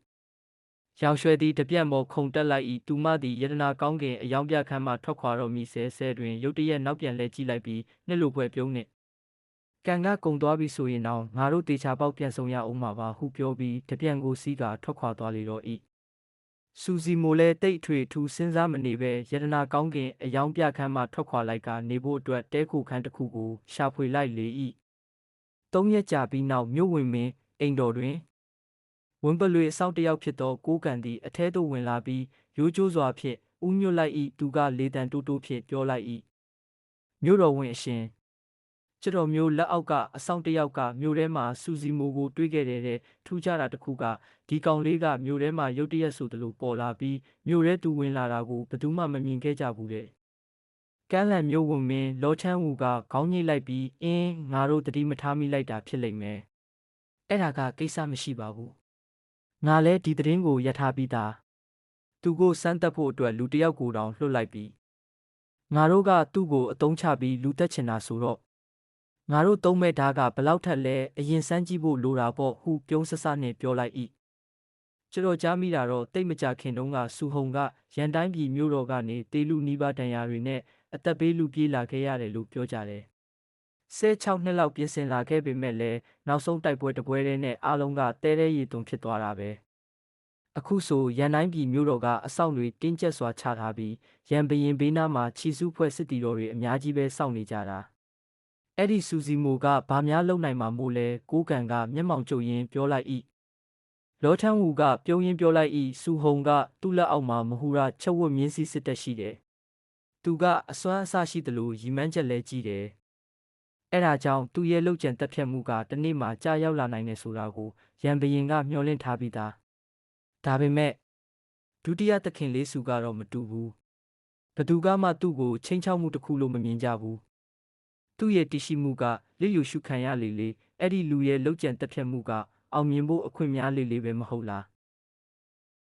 ရောင်ရွှေသည်တပြက်မော်ခုန်တက်လိုက်၏သူမသည်ယတနာကောင်းကင်အယောင်ပြခန်းမှထွက်ခွာတော့မိဆဲတွင်ရုတ်တရက်နောက်ပြန်လဲကြည့်လိုက်ပြီးနှစ်လိုဖွဲပြုံးနှင့်ကံကကုံသွားပြီဆိုရင်တော့ငါတို့တေချာပေါက်ပြန်ဆောင်ရအောင်မှာပါဟုပြောပြီးတပြက်ကိုစီးကထွက်ခွာသွားလေတော့၏စူစီမိုလည်းတိတ်ထွေထူးစဉ်းစားမနေပဲယတနာကောင်းကင်အယောင်ပြခန်းမှထွက်ခွာလိုက်ကနေဖို့အတွက်တဲခုခန်းတစ်ခုကိုရှာဖွေလိုက်လေ၏3ရက်ကြာပြီးနောက်မြို့ဝင်မင်းအိမ်တော်တွင်ဝင်းပလွေအဆောင်တယောက်ဖြစ်သောကိုးကန်သည်အထဲသို့ဝင်လာပြီးရိုးကျိုးစွာဖြင့်ဥညွတ်လိုက်၏သူကလေတံတိုးတိုးဖြင့်ပြောလိုက်၏မြို့တော်ဝင်အရှင်ကျတော်မျိုးလက်အောက်ကအဆောင်တယောက်ကမြို့ထဲမှာစူစီမိုကိုတွေးခဲ့တဲ့ထူးခြားတာတစ်ခုကဒီကောင်လေးကမြို့ထဲမှာရုတ်တရက်ဆိုသလိုပေါ်လာပြီးမြို့ထဲသူဝင်လာတာကိုဘယ်သူမှမမြင်ခဲ့ကြဘူးတဲ့ကမ်းလန်မြို့ဝင်မင်းလောချမ်းဝူကခေါင်းညှိလိုက်ပြီးငါတို့တတိမထားမိလိုက်တာဖြစ်လိမ့်မယ်အဲ့ဒါကကိစ္စမရှိပါဘူးငါလဲဒီသတင်းကိုရထားပြီးသားသူကိုစမ်းသပ်ဖို့အတွက်လူတစ်ယောက်ကိုတောင်လွှတ်လိုက်ပြီးငါတို့ကသူ့ကိုအတုံးချပြီးလူတက်ချင်တာဆိုတော့ငါတို့သုံးမဲ့ဓာတ်ကဘလောက်ထက်လဲအရင်စမ်းကြည့်ဖို့လိုတာပေါ့ဟုပြုံးဆဆနဲ့ပြောလိုက်၏ကျွန်တော်ကြားမိတာတော့တိတ်မကြခင်တုန်းကစူဟုံကရန်တိုင်းပြည်မြို့တော်ကနေတေလူနီးပါးတန်ရာတွေနဲ့အသက်ပေးလူပြေးလာခဲ့ရတယ်လို့ပြောကြတယ် 16နှစ်လောက်ပြင်ဆင်လာခဲ့ပေမဲ့လည်းနောက်ဆုံးတိုက်ပွဲတစ်ပွဲတည်းနဲ့အားလုံးကတဲတဲရီသွန်ဖြစ်သွားတာပဲအခုဆိုရန်တိုင်းပြည်မြို့တော်ကအဆောက်တွေတင်းကျပ်စွာချထားပြီးရန်ဘရင်ဘေးနားမှာခြိစုဖွဲ့စစ်တီတော်တွေအများကြီးပဲစောင့်နေကြတာအဲ့ဒီစူစီမိုကဘာများလုပ်နိုင်မှာမို့လဲကိုးကန်ကမျက်မှောင်ကျုပ်ရင်းပြောလိုက်၏လောထန်းဝူကပြုံးရင်းပြောလိုက်၏စူဟုံကသူ့လက်အောက်မှာမဟူရချက်ဝတ်မြင်းစည်းစစ်တပ်ရှိတယ်သူကအစွမ်းအစရှိသလိုရီမန်းချက်လဲကြီးတယ်အဲ့ဒါကြောင့်သူ့ရဲ့လှုပ်ကြံတက်ဖြတ်မှုကတနေ့မှကြာရောက်လာနိုင်တယ်ဆိုတာကိုရန်ဘရင်ကမျှော်လင့်ထားပြီးသားဒါပေမဲ့ဒုတိယသခင်လေးစုကတော့မတူဘူးဘသူကမှသူ့ကိုချိန်ချောက်မှုတစ်ခုလို့မမြင်ကြဘူးသူ့ရဲ့တရှိမှုကလစ်လျူရှုခံရလေလေအဲ့ဒီလူရဲ့လှုပ်ကြံတက်ဖြတ်မှုကအောင်မြင်ဖို့အခွင့်များလေလေပဲမဟုတ်လား